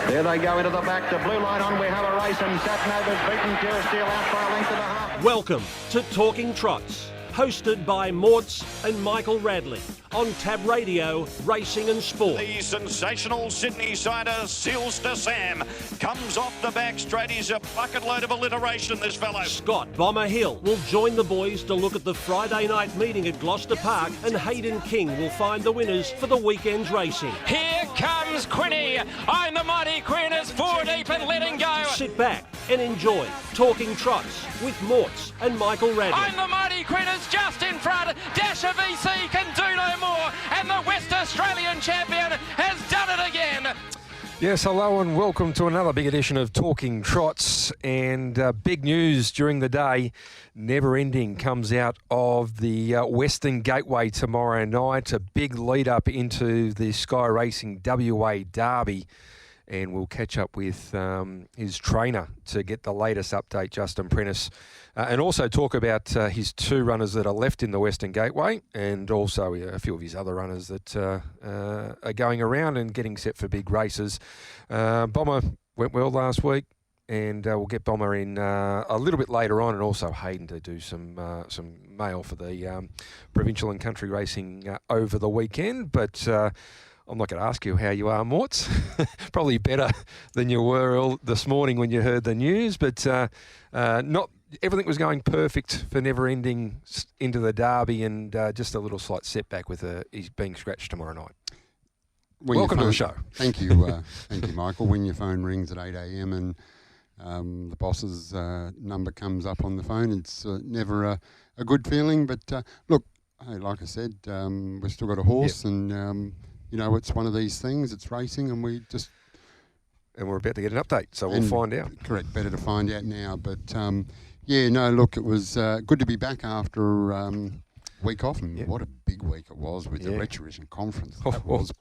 There they go into the back. The blue line on. We have a race, and Satnova's beaten Pure Steel out by a length and a half. Welcome to Talking Trots, hosted by Morts and Michael Radley on Tab Radio, Racing and Sport. The sensational Sydney sider, Seals to Sam, comes off the back straight. He's a bucket load of alliteration, this fellow. Scott Bomber Hill will join the boys to look at the Friday night meeting at Gloucester Park, and Hayden King will find the winners for the weekend's racing. Here comes Quinny. I'm the mighty Queen is 4 deep and letting go. Sit back and enjoy Talking Trots with Morts and Michael Radley. I'm the mighty Queen is just in front. Dasher VC can do no more, and the West Australian champion has done it again. Yes, hello and welcome to another big edition of Talking Trots, and big news during the day. Never Ending comes out of the Western Gateway tomorrow night, a big lead up into the Sky Racing WA Derby, and we'll catch up with his trainer to get the latest update, Justin Prentice, and also talk about his two runners that are left in the Western Gateway, and also a few of his other runners that are going around and getting set for big races. Bomber went well last week, and we'll get Bomber in a little bit later on, and also Hayden to do some mail for the provincial and country racing over the weekend. But I'm not going to ask you how you are, Morts. Probably better than you were this morning when you heard the news, but not everything was going perfect for Never Ending into the Derby, and just a little slight setback with he's being scratched tomorrow night. Welcome to the show. Thank you, Michael. When your phone rings at 8 a.m. and the boss's number comes up on the phone, it's never a good feeling. But look, hey, like I said, we've still got a horse, yep. And you know, it's one of these things. It's racing, and we're about to get an update, so we'll find out. Correct. Better to find out now. But yeah, no, look, it was good to be back after week off, and what a big week it was with the Retrovision Conference. That was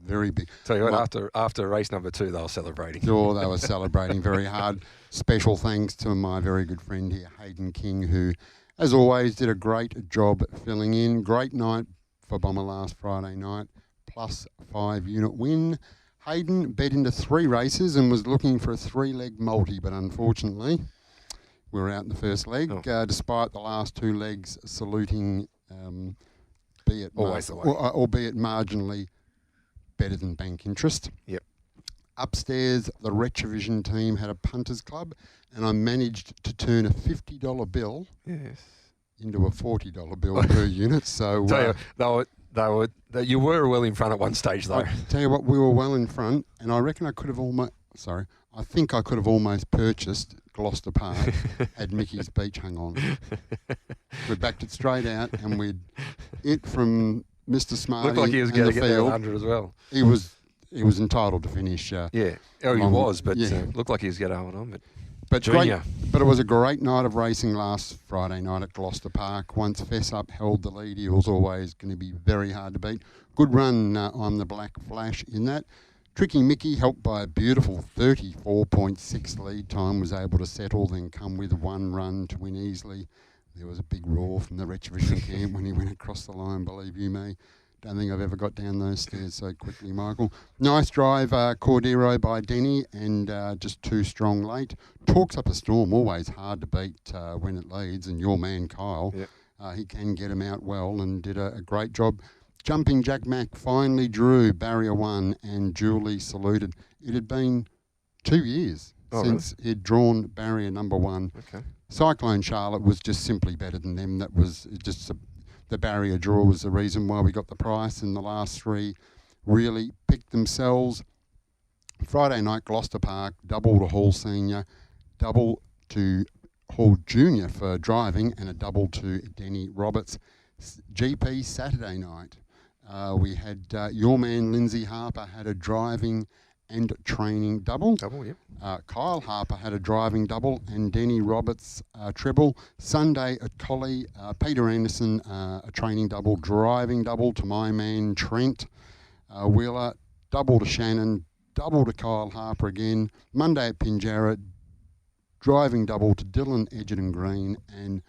very big. Tell you what, after race number 2, they were celebrating. Oh, they were celebrating very hard. Special thanks to my very good friend here, Hayden King, who, as always, did a great job filling in. Great night for Bomber last Friday night. +5 unit win. Hayden bet into 3 races and was looking for a 3-leg multi, but unfortunately we were out in the first leg, despite the last 2 legs saluting, albeit marginally better than bank interest. Yep. Upstairs, the Retrovision team had a punters club, and I managed to turn a $50 bill into a $40 bill per unit. So you were well in front at one stage, though. I tell you what, we were well in front, and I reckon I think I could have almost purchased Gloucester Park had Mickey's Beach hung on. We backed it straight out, and from Mr. Smarty. Looked like he was going to get that 100 as well. He was entitled to finish. He was, but looked like he was going to hold on. But it was a great night of racing last Friday night at Gloucester Park. Once Fessup held the lead, he was always going to be very hard to beat. Good run on the Black Flash in that. Tricky Mickey, helped by a beautiful 34.6 lead time, was able to settle, then come with 1 run to win easily. There was a big roar from the Retrovision camp when he went across the line, believe you me. Don't think I've ever got down those stairs so quickly, Michael. Nice drive, Cordero by Denny, and just too strong late. Talks up a storm, always hard to beat when it leads, and your man Kyle, he can get him out well and did a great job. Jumping Jack Mack finally drew barrier 1 and duly saluted. It had been 2 years since he'd drawn barrier number 1. Okay. Cyclone Charlotte was just simply better than them. That was just the barrier draw was the reason why we got the price, and the last 3 really picked themselves. Friday night, Gloucester Park, double to Hall Senior, double to Hall Junior for driving, and a double to Denny Roberts. GP Saturday night, we had your man Lindsay Harper had a driving and training double. Kyle Harper had a driving double, and Denny Roberts treble. Sunday at Collie, Peter Anderson a training double, driving double to my man Trent Wheeler, double to Shannon, double to Kyle Harper again. Monday at Pinjarra, driving double to Dylan Edgerton Green and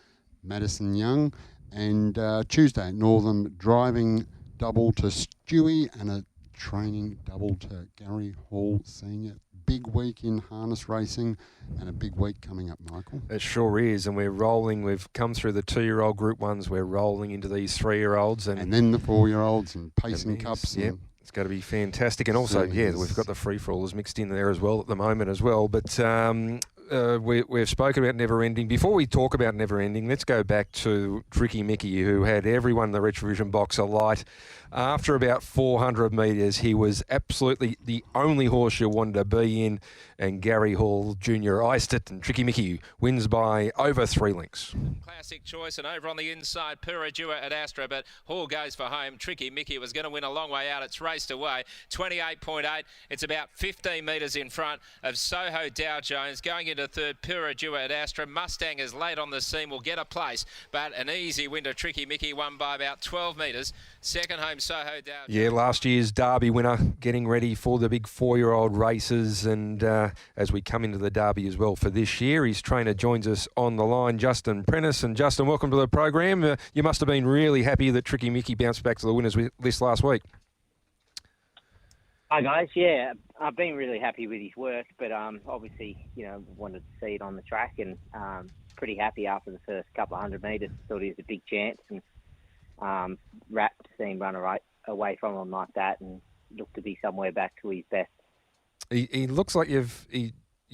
Madison Young. And Tuesday at Northam, driving double to Stewie and a training double to Gary Hall Senior. big week in harness racing and a big week coming up, Michael. It sure is, and we're rolling. We've come through the 2-year-old Group 1s. We're rolling into these 3-year-olds. And then the 4-year-olds and pacing cups. Yep. It's going to be fantastic. And also, we've got the free-for-allers mixed in there as well at the moment as well. But we've spoken about Never Ending. Before we talk about Never Ending, let's go back to Tricky Mickey, who had everyone in the Retrovision box alight. After about 400 metres, he was absolutely the only horse you wanted to be in, and Gary Hall Jr. iced it, and Tricky Mickey wins by over 3 lengths. Classic choice, and over on the inside, Puradua at Astra, but Hall goes for home. Tricky Mickey was going to win a long way out. It's raced away, 28.8. It's about 15 metres in front of Soho Dow Jones. Going into third, Puradua at Astra. Mustang is late on the scene, will get a place, but an easy win to Tricky Mickey, won by about 12 metres. Second home, Soho Dow. Yeah, last year's Derby winner, getting ready for the big 4-year-old races, and as we come into the Derby as well for this year, his trainer joins us on the line, Justin Prentice. And Justin, welcome to the program. You must have been really happy that Tricky Mickey bounced back to the winners list last week. Hi guys, yeah, I've been really happy with his work, but obviously, wanted to see it on the track, and pretty happy after the first couple of 100 metres. Thought he was a big chance, and Rat seemed run away from him like that, and looked to be somewhere back to his best. He looks like you've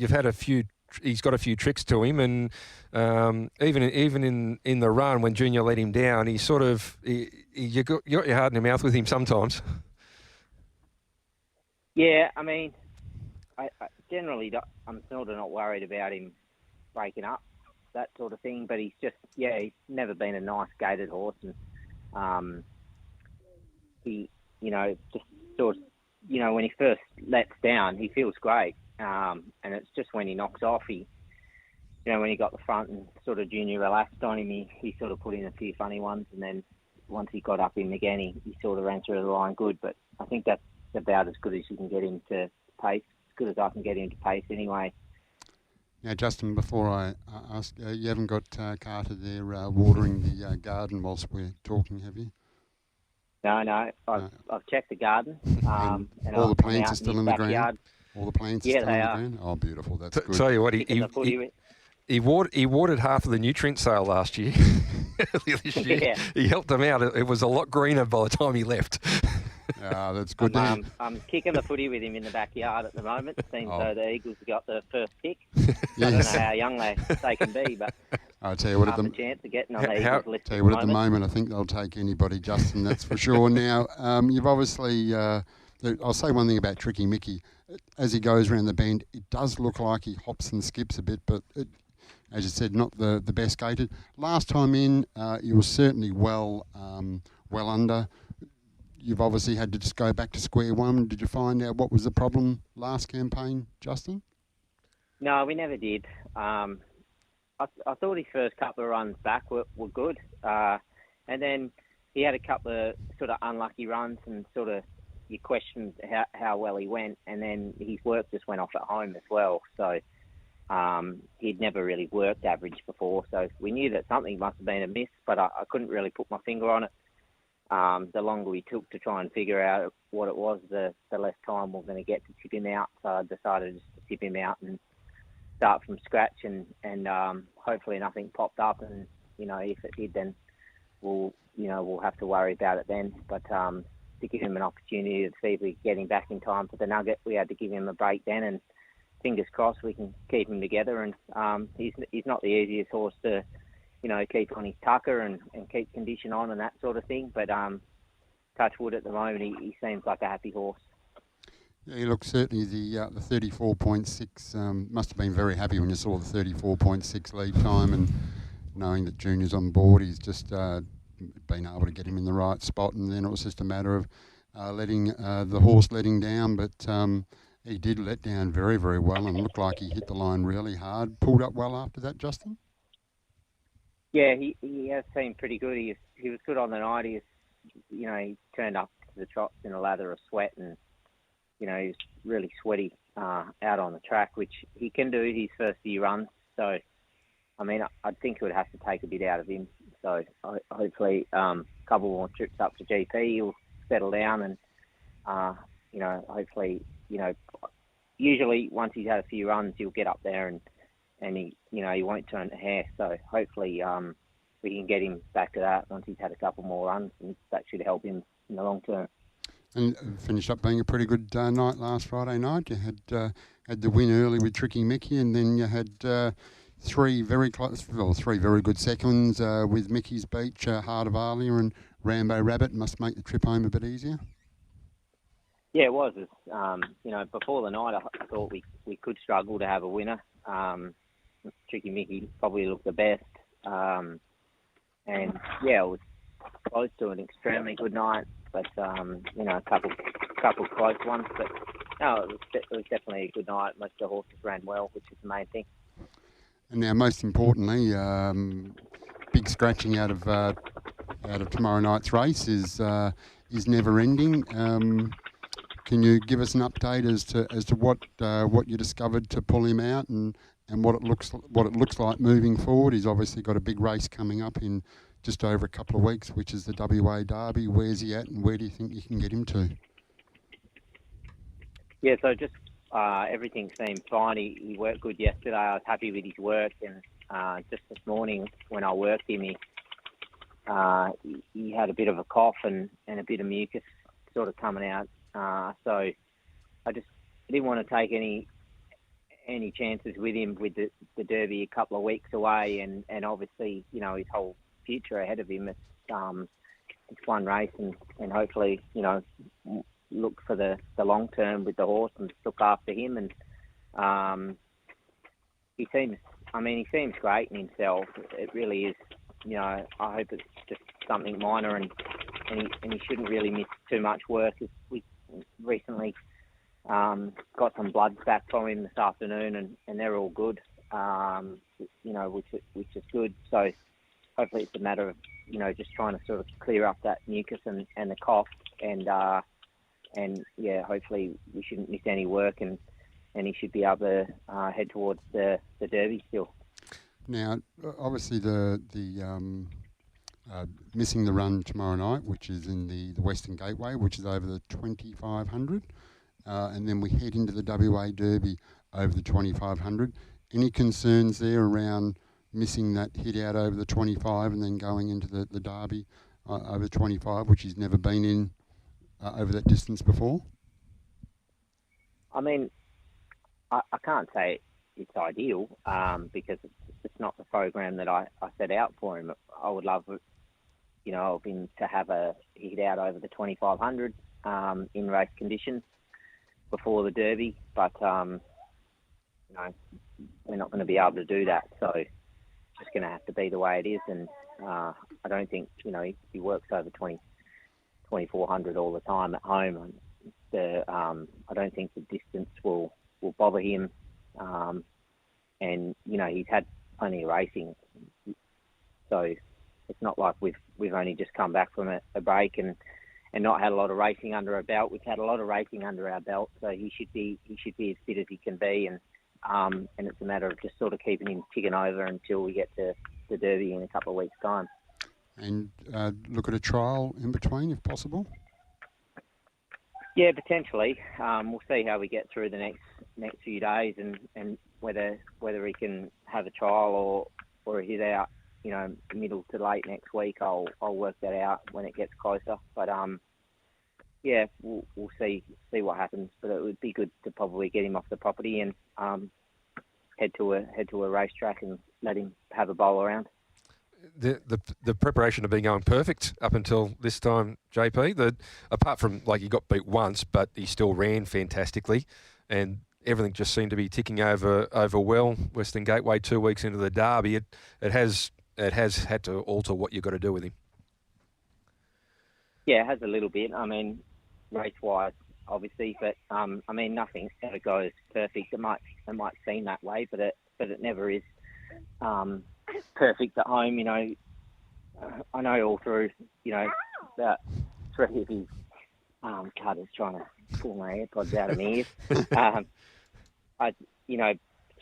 had a few. He's got a few tricks to him, and even in the run when Junior let him down, he sort of you got your heart in your mouth with him sometimes. Yeah, I mean, I generally I'm sort of not worried about him breaking up, that sort of thing. But he's never been a nice gaited horse, and he, just sort of, when he first lets down, he feels great, and it's just when he knocks off, when he got the front and sort of Junior relaxed on him, he sort of put in a few funny ones, and then once he got up him again, he sort of ran through the line good. But I think that's about as good as you can get him to pace, as good as I can get him to pace anyway. Now, Justin, before I ask, you haven't got Carter there watering the garden whilst we're talking, have you? No. I've checked the garden. And all the plants are still in the ground? All the plants are still in the ground? Oh, beautiful. That's good. Tell you what, he watered half of the nutrient sale last year. Earlier this year. Yeah. He helped them out. It was a lot greener by the time he left. That's good. I'm kicking the footy with him in the backyard at the moment. Seems though the Eagles have got the first pick. Yes. I don't know how young they can be, but I'll tell you what, half a chance of getting on the Eagles list. Tell you what, at the moment, I think they'll take anybody, Justin. That's for sure. Now, you've obviously. I'll say one thing about Tricky Mickey. As he goes around the bend, it does look like he hops and skips a bit, but as you said, not the best gated. Last time in, he was certainly well under. You've obviously had to just go back to square one. Did you find out what was the problem last campaign, Justin? No, we never did. I thought his first couple of runs back were good. And then he had a couple of sort of unlucky runs, and sort of you questioned how well he went. And then his work just went off at home as well. So he'd never really worked average before. So we knew that something must have been amiss, but I couldn't really put my finger on it. The longer we took to try and figure out what it was, the less time we're going to get to tip him out. So I decided just to tip him out and start from scratch, and hopefully nothing popped up. And if it did, then we'll have to worry about it then. But to give him an opportunity to see if we get him back in time for the Nugget, we had to give him a break then. And fingers crossed we can keep him together. And he's not the easiest horse to keep on his tucker and keep condition on and that sort of thing. But touch wood, at the moment, he seems like a happy horse. Yeah, he looks certainly the 34.6. Must have been very happy when you saw the 34.6 lead time, and knowing that Junior's on board, he's just been able to get him in the right spot. And then it was just a matter of letting the horse letting down. But he did let down very, very well, and looked like he hit the line really hard. Pulled up well after that, Justin? Yeah, he has seemed pretty good. He was good on the night. He turned up to the Trots in a lather of sweat, and he's really sweaty out on the track, which he can do his first few runs. So, I mean, I think it would have to take a bit out of him. So hopefully a couple more trips up to GP, he'll settle down, and hopefully usually once he's had a few runs, he'll get up there and he won't turn the hair. So hopefully we can get him back to that once he's had a couple more runs, and that should help him in the long term. And finished up being a pretty good night last Friday night. You had the win early with Tricky Mickey, and then you had three very good seconds with Mickey's Beach, Heart of Alia, and Rambo Rabbit. Must make the trip home a bit easier. Yeah, it was. Before the night, I thought we could struggle to have a winner. Tricky Mickey probably looked the best, and yeah, it was close to an extremely good night. But a couple close ones. But no, it was definitely a good night. Most of the horses ran well, which is the main thing. And now, most importantly, big scratching out of tomorrow night's race is never ending. Can you give us an update as to what you discovered to pull him out and what it looks like moving forward? He's obviously got a big race coming up in just over a couple of weeks, which is the WA Derby. Where's he at, and where do you think you can get him to? Yeah, so just everything seemed fine. He worked good yesterday. I was happy with his work, and just this morning when I worked him, he had a bit of a cough and a bit of mucus sort of coming out. So I didn't want to take any chances with him with the Derby a couple of weeks away, and obviously his whole future ahead of him. It's one race, and hopefully look for the long term with the horse and look after him. And he seems great in himself. It really is. I hope it's just something minor, and he shouldn't really miss too much work. We recently got some bloods back from him this afternoon, and they're all good. Which is good. So hopefully it's a matter of just trying to sort of clear up that mucus and the cough, and yeah, hopefully we shouldn't miss any work, and he should be able to head towards the Derby still. Now, obviously the missing the run tomorrow night, which is in the Western Gateway, which is over the 2500, and then we head into the WA Derby over the 2500. Any concerns there around missing that hit out over the 25 and then going into the Derby over 25, which he's never been in over that distance before? I mean, I can't say it's ideal because it's not the program that I set out for him. I would love, of him to have a hit out over the 2500 in race conditions before the Derby, but we're not going to be able to do that. So it's just going to have to be the way it is. And I don't think he works over 2400 all the time at home. I don't think the distance will bother him. And he's had plenty of racing, so it's not like we've only just come back from a break and not had a lot of racing under our belt. We've had a lot of racing under our belt, so he should be as fit as he can be, and it's a matter of just sort of keeping him ticking over until we get to the Derby in a couple of weeks' time. And look at a trial in between, if possible. Yeah, potentially. We'll see how we get through the next few days, and whether he can have a trial or a hit out, middle to late next week. I'll work that out when it gets closer. But yeah, we'll see what happens. But it would be good to probably get him off the property and head to a racetrack and let him have a bowl around. The preparation had been going perfect up until this time, JP. Apart from he got beat once, but he still ran fantastically, and everything just seemed to be ticking over well. Western Gateway 2 weeks into the Derby, it has had to alter what you've got to do with him. Yeah, it has a little bit. I mean, race-wise, obviously, but nothing ever goes perfect. It might seem that way, but it never is. Perfect at home, I know all through, about three of his cutters trying to pull my AirPods out of my ears.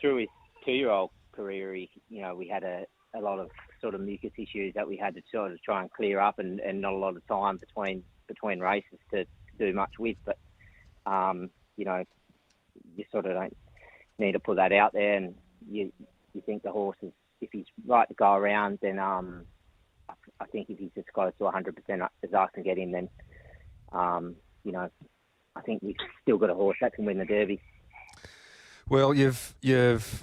Through his 2-year-old career, we had a lot of sort of mucus issues that we had to sort of try and clear up, and not a lot of time between races to do much with. But you sort of don't need to put that out there, and you think the horse is, if he's right to go around, then I think if he's as close to 100% as I can get him, then I think we've still got a horse that can win the Derby. Well, you've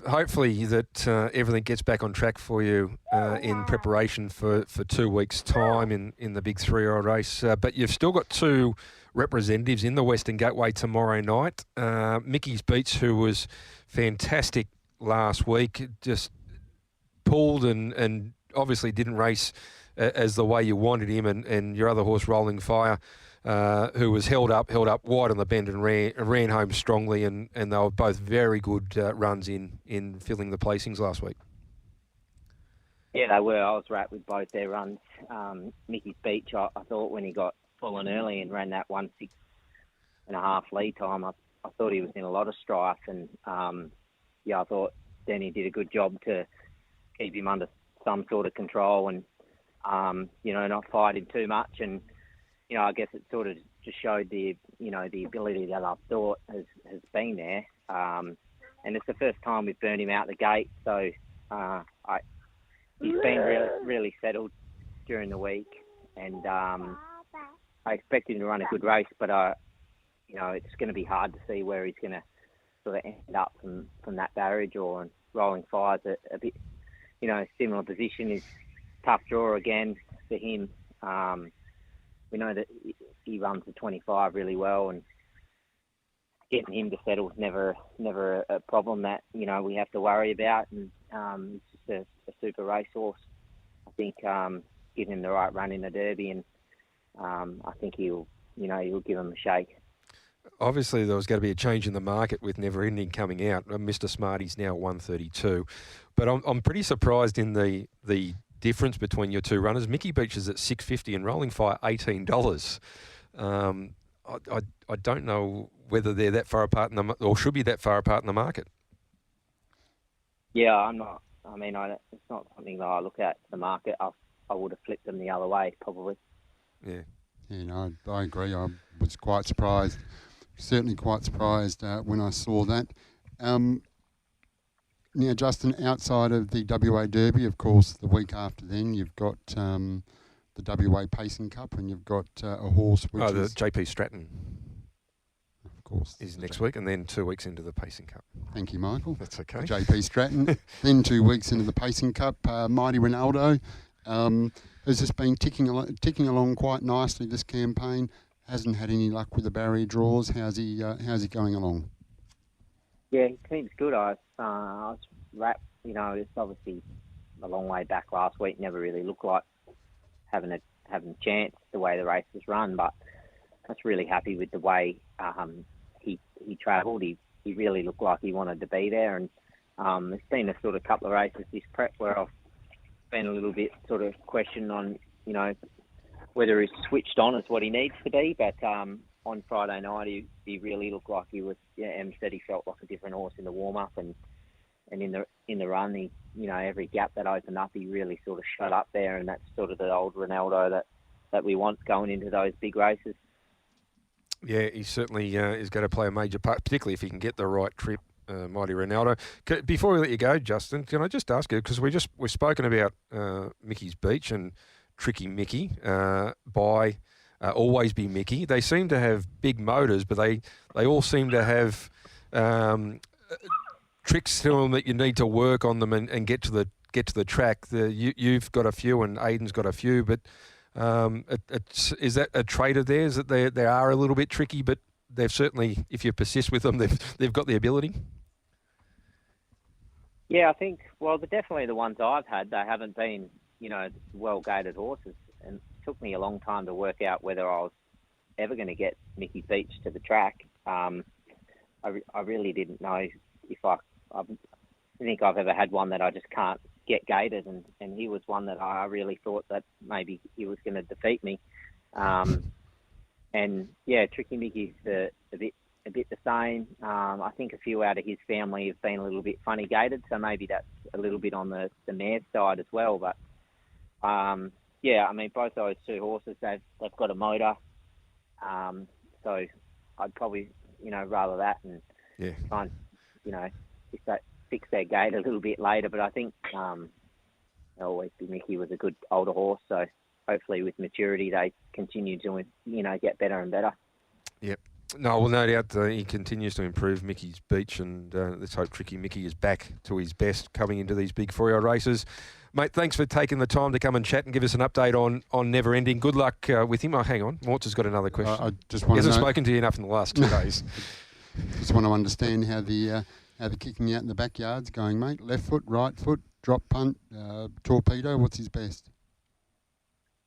hopefully that everything gets back on track for you in preparation for 2 weeks' time in the big 3-year-old race. But you've still got 2 representatives in the Western Gateway tomorrow night. Mickey's Beach, who was fantastic last week, just pulled and obviously didn't race as the way you wanted him, and your other horse, Rolling Fire, who was held up wide on the bend and ran home strongly, and they were both very good runs in filling the placings last week. Yeah, they were. I was right with both their runs. Mickey's Beach, I thought when he got fallen early and ran that 1:06.5 lead time, I thought he was in a lot of strife, and I thought Denny did a good job to keep him under some sort of control and not fight him too much. And I guess it sort of just showed the ability that I thought has been there. And it's the first time we've burned him out the gate, so he's been really settled during the week, and I expect him to run a good race, but it's going to be hard to see where he's going to sort of end up from that barrier draw. And Rolling Fire's a bit, similar position. Is tough draw again for him. We know that he runs the 25 really well, and getting him to settle is never a problem that we have to worry about. And he's just a super racehorse. I think give him the right run in the Derby, and I think he'll give him a shake. Obviously, there was going to be a change in the market with Never Ending coming out. Mr. Smarty's now 132, but I'm pretty surprised in the difference between your 2 runners. Mickey Beach is at $6.50 and Rolling Fire $18. I don't know whether they're that far apart or should be that far apart in the market. Yeah, I'm not. I mean, it's not something that I look at the market. I would have flipped them the other way probably. Yeah. I agree. I was quite surprised. Certainly quite surprised when I saw that. Now, Justin, outside of the WA Derby, of course, the week after then, you've got the WA Pacing Cup, and you've got a horse which the JP Stratton. Of course. Is next week, and then 2 weeks into the Pacing Cup. Thank you, Michael. That's okay. JP Stratton. Then 2 weeks into the Pacing Cup, Mighty Ronaldo has just been ticking along quite nicely this campaign. Hasn't had any luck with the barrier draws. How's he going along? Yeah, he seems good. I was wrapped. It's obviously a long way back last week. Never really looked like having a chance the way the race was run, but I was really happy with the way he travelled. He really looked like he wanted to be there, and there's been a sort of couple of races this prep where I've been a little bit sort of questioned on whether he's switched on is what he needs to be, but on Friday night he really looked like he was. Em said he felt like a different horse in the warm up, and in the run, he every gap that opened up, he really sort of shut up there, and that's sort of the old Ronaldo that we want going into those big races. Yeah, he certainly is going to play a major part, particularly if he can get the right trip. Mighty Ronaldo. Before we let you go, Justin, can I just ask you, because we've spoken about Mickey's Beach and Tricky Mickey by Always Be Mickey. They seem to have big motors, but they all seem to have tricks to them that you need to work on them and get to the track. You've got a few, and Aiden's got a few, but is that a trait of theirs, that they are a little bit tricky, but they've certainly, if you persist with them, they've got the ability? Yeah, I think, well, they're definitely the ones I've had. They haven't been, well-gated horses. And it took me a long time to work out whether I was ever going to get Mickey Beach to the track. I really didn't know if I think I've ever had one that I just can't get gated. And he was one that I really thought that maybe he was going to defeat me. And, yeah, Tricky Mickey's a bit the same. I think a few out of his family have been a little bit funny gated, so maybe that's a little bit on the mare side as well. But yeah, I mean, both those 2 horses, they've got a motor, so I'd probably rather that. And Yeah. try and, fix their gait a little bit later. But I think they'll always be Mickey was a good older horse, so hopefully with maturity they continue to, get better and better. Yep. No, well, no doubt he continues to improve Mickey's Beach, and let's hope Tricky Mickey is back to his best coming into these big 4-year-old races. Mate, thanks for taking the time to come and chat and give us an update on Never Ending. Good luck with him. Oh, hang on. Mort's has got another question. I just he want hasn't to know, spoken to you enough in the last 2 days. just want to understand how the kicking out in the backyard's going, mate. Left foot, right foot, drop punt, torpedo. What's his best?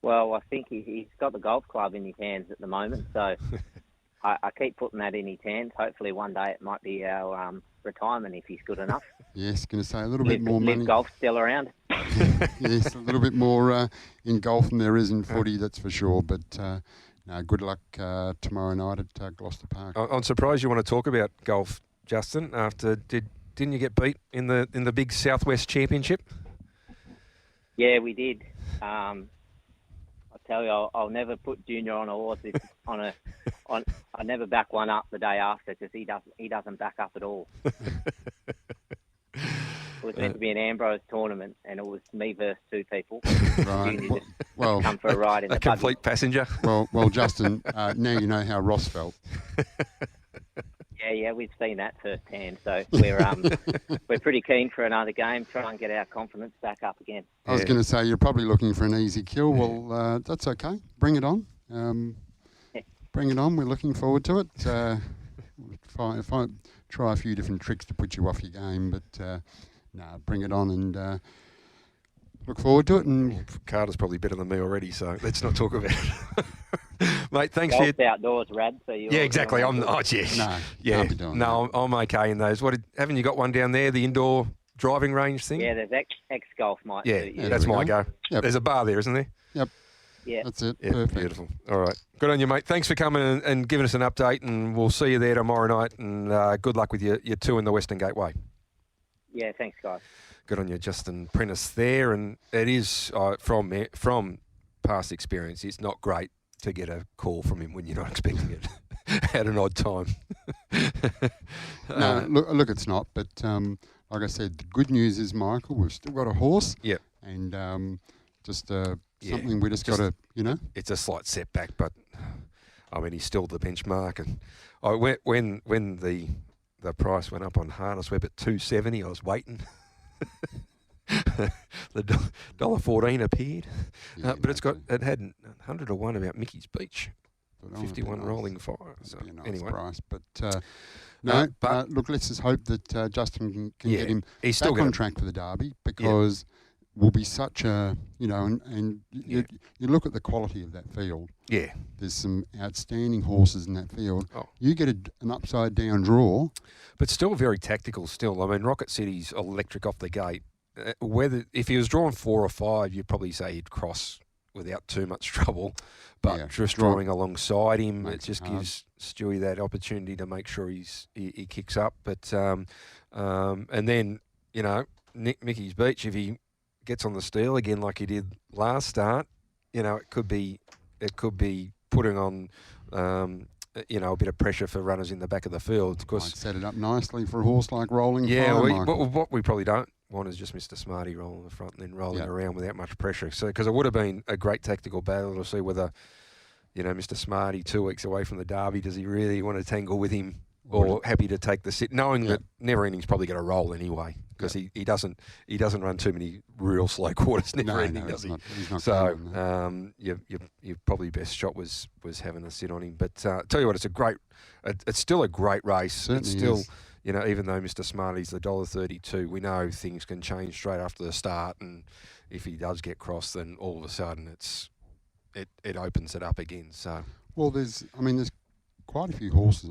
Well, I think he's got the golf club in his hands at the moment, so I keep putting that in his hands. Hopefully one day it might be our retirement if he's good enough. Yes, going to say a little bit more money. Live golf still around. Yes, a little bit more in golf than there is in footy, that's for sure. But no, good luck tomorrow night at Gloucester Park. I'm surprised you want to talk about golf, Justin. After didn't you get beat in the big Southwest Championship? Yeah, we did. I tell you, I'll never put Junior on a horse I never back one up the day after because he doesn't back up at all. It was meant to be an Ambrose tournament, and it was me versus 2 people. Right. Junior just come for a ride in the complete buggy. passenger. Well, Justin, now you know how Ross felt. Yeah, we've seen that firsthand. So we're pretty keen for another game, try and get our confidence back up again. I was going to say you're probably looking for an easy kill. Well, that's okay. Bring it on. Bring it on. We're looking forward to it. If I try a few different tricks to put you off your game, but no, bring it on and look forward to it. And Carter's probably better than me already, so let's not talk about it. Mate, thanks Golf's for your... outdoors, Rad. So Yeah, exactly. Yes. no, can't be doing that. I'm okay in those. Haven't you got one down there, the indoor driving range thing? Yeah, there's X golf might. Yeah, suit you. that's my go. Yep. There's a bar there, isn't there? Yep. Yeah. That's it. Yeah, Perfect. beautiful. All right. Good on you, mate. Thanks for coming and giving us an update, and we'll see you there tomorrow night, and good luck with your 2 in the Western Gateway. Yeah, thanks, guys. Good on you, Justin Prentice there, and it is from past experience, it's not great to get a call from him when you're not expecting it at an odd time. No, look, it's not. But like I said, the good news is, Michael, we've still got a horse. Yeah. And just something we just got to, It's a slight setback, but I mean, he's still the benchmark. And when the price went up on Harness Web at $270, I was waiting. The $1.14 appeared, Yeah, but it had 100 to 1 about Mickey's Beach, 51 nice. rolling fire. So Be a nice anyway, price. But look, let's just hope that Justin can get him he's back still on track for the Derby, because will be such a, and you look at the quality of that field. Yeah. There's some outstanding horses in that field. Oh. You get an upside down draw. But still very tactical still. I mean, Rocket City's electric off the gate. If he was drawn 4 or 5, you'd probably say he'd cross without too much trouble. But just drawing alongside him, it just gives Stewie that opportunity to make sure he kicks up. But and then, Mickey's Beach, if he gets on the steel again like he did last start, it could be putting on a bit of pressure for runners in the back of the field. Because Might set it up nicely for a horse like Rolling yeah, Fire, what we probably don't want is just Mr. Smarty rolling the front and then rolling around without much pressure. So because it would have been a great tactical battle to see whether Mr. Smarty 2 weeks away from the Derby, does he really want to tangle with him? Or happy to take the sit, knowing that Never Ending's probably going to roll anyway, because he doesn't run too many real slow quarters. Never Ending, does he? He's not so your your probably best shot was having a sit on him. But tell you what, it's still a great race. Certainly it's still is. Even though Mr. Smarty's the $1.32, we know things can change straight after the start, and if he does get crossed, then all of a sudden it opens it up again. So there's quite a few horses.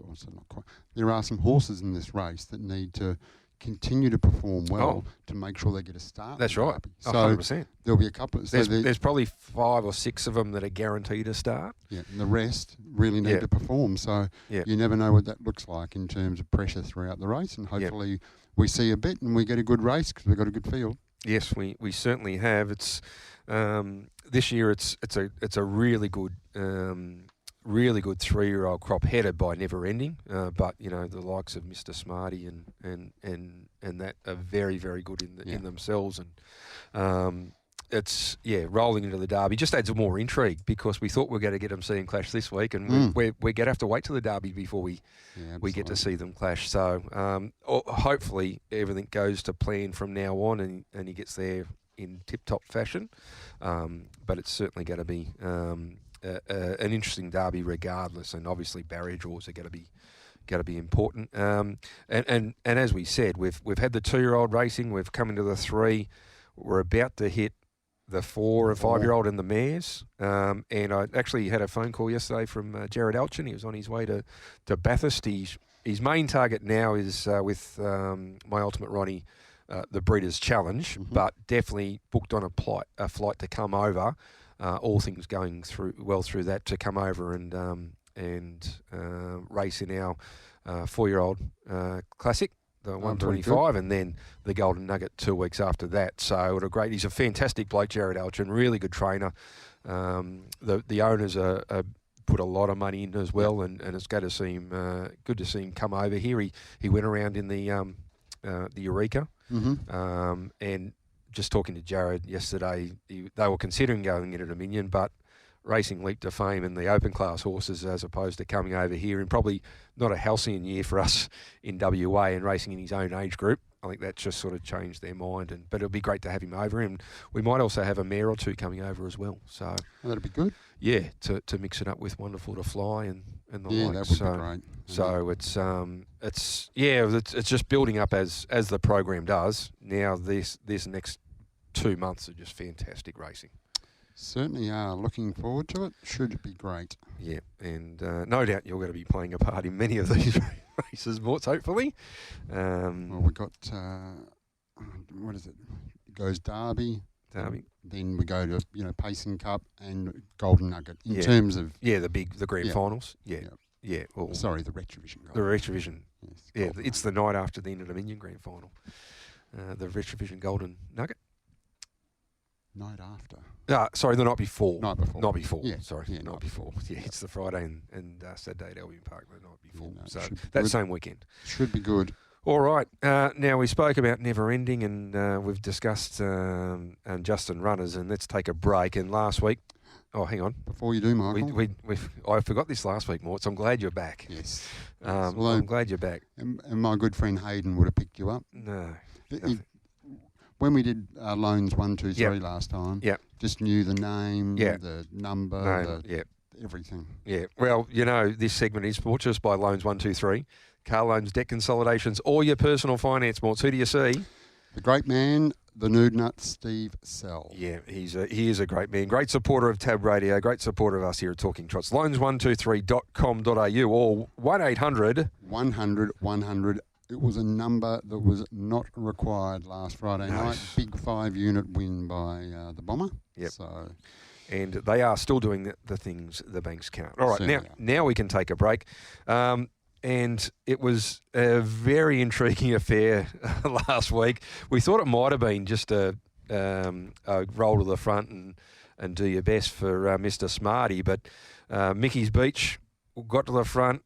There are some horses in this race that need to continue to perform well to make sure they get a start. That's right. So 100%. There'll be a couple. There's probably 5 or 6 of them that are guaranteed to start. Yeah, and the rest really need to perform. So you never know what that looks like in terms of pressure throughout the race, and hopefully we see a bit and we get a good race because we've got a good field. Yes, we certainly have. It's this year. It's a really good really good 3-year-old crop headed by Never Ending, but the likes of Mr. Smarty and that are very, very good in themselves, and it's rolling into the Derby just adds more intrigue because we thought we were going to get them seeing clash this week, and we're going to have to wait till the Derby before we get to see them clash. So hopefully everything goes to plan from now on, and he gets there in tip-top fashion. But it's certainly going to be an interesting Derby regardless, and obviously barrier draws are going to be important. And as we said, we've had the 2-year-old racing, we've come into the 3, we're about to hit the 4 and 5-year-old and the mares. And I actually had a phone call yesterday from Jared Alchin. He was on his way to Bathurst. His main target now is with My Ultimate Ronnie, the Breeders' Challenge, but definitely booked on a flight to come over. All things going through that, to come over and race in our 4-year-old classic, the 125, and then the Golden Nugget 2 weeks after that. So he's a fantastic bloke, Jared Alchin, really good trainer. The owners are put a lot of money in as well, and it's good to see him come over here. He went around in the Eureka, and just talking to Jared yesterday, they were considering going into Dominion, but racing Leap to Fame and the open class horses, as opposed to coming over here, and probably not a halcyon year for us in WA and racing in his own age group. I think that just sort of changed their mind, but it'll be great to have him over, and we might also have a mare or two coming over as well. So that'd be good. Yeah, to mix it up with Wonderful to Fly and the like. Yeah, that would be great. So it's just building up as the program does. Now this next 2 months are just fantastic racing. Certainly are. Looking forward to it. Should be great. Yeah, and no doubt you're going to be playing a part in many of these races, Morts, hopefully. Well, we got, what is it? It goes Derby. Then we go to, Pacing Cup and Golden Nugget in terms of... Yeah, the grand finals. Yeah. Well, sorry, the Retrovision. The Retrovision. Yes, it's the night after the Inter-Dominion grand final. The Retrovision Golden Nugget. Night after. Sorry, the night before. Night before. Yeah, sorry, night before. Yeah, it's the Friday and Saturday at Albion Park the night before. So that same weekend. Should be good. All right. Now, we spoke about Never Ending, and we've discussed Justin Runners, and let's take a break. And last week... Oh, hang on. Before you do, Michael. I forgot this last week, Mort, so I'm glad you're back. Yes. I'm glad you're back. And my good friend Hayden would have picked you up. No. When we did Loans 1, 2, 3 last time, just knew the name, the number, everything. Yeah. Well, this segment is brought to us by Loans 1, 2, 3, car loans, debt consolidations, or your personal finance, Morts. Who do you see? The great man, the nude nut, Steve Sell. Yeah, he is a great man. Great supporter of Tab Radio, great supporter of us here at Talking Trots. Loans123.com.au or 1-800... 100. It was a number that was not required last Friday night. Big 5-unit win by the Bomber. Yep. So, and they are still doing the things the banks can't. All right, now we can take a break. And it was a very intriguing affair last week. We thought it might have been just a roll to the front and do your best for Mr. Smarty, but Mickey's Beach got to the front.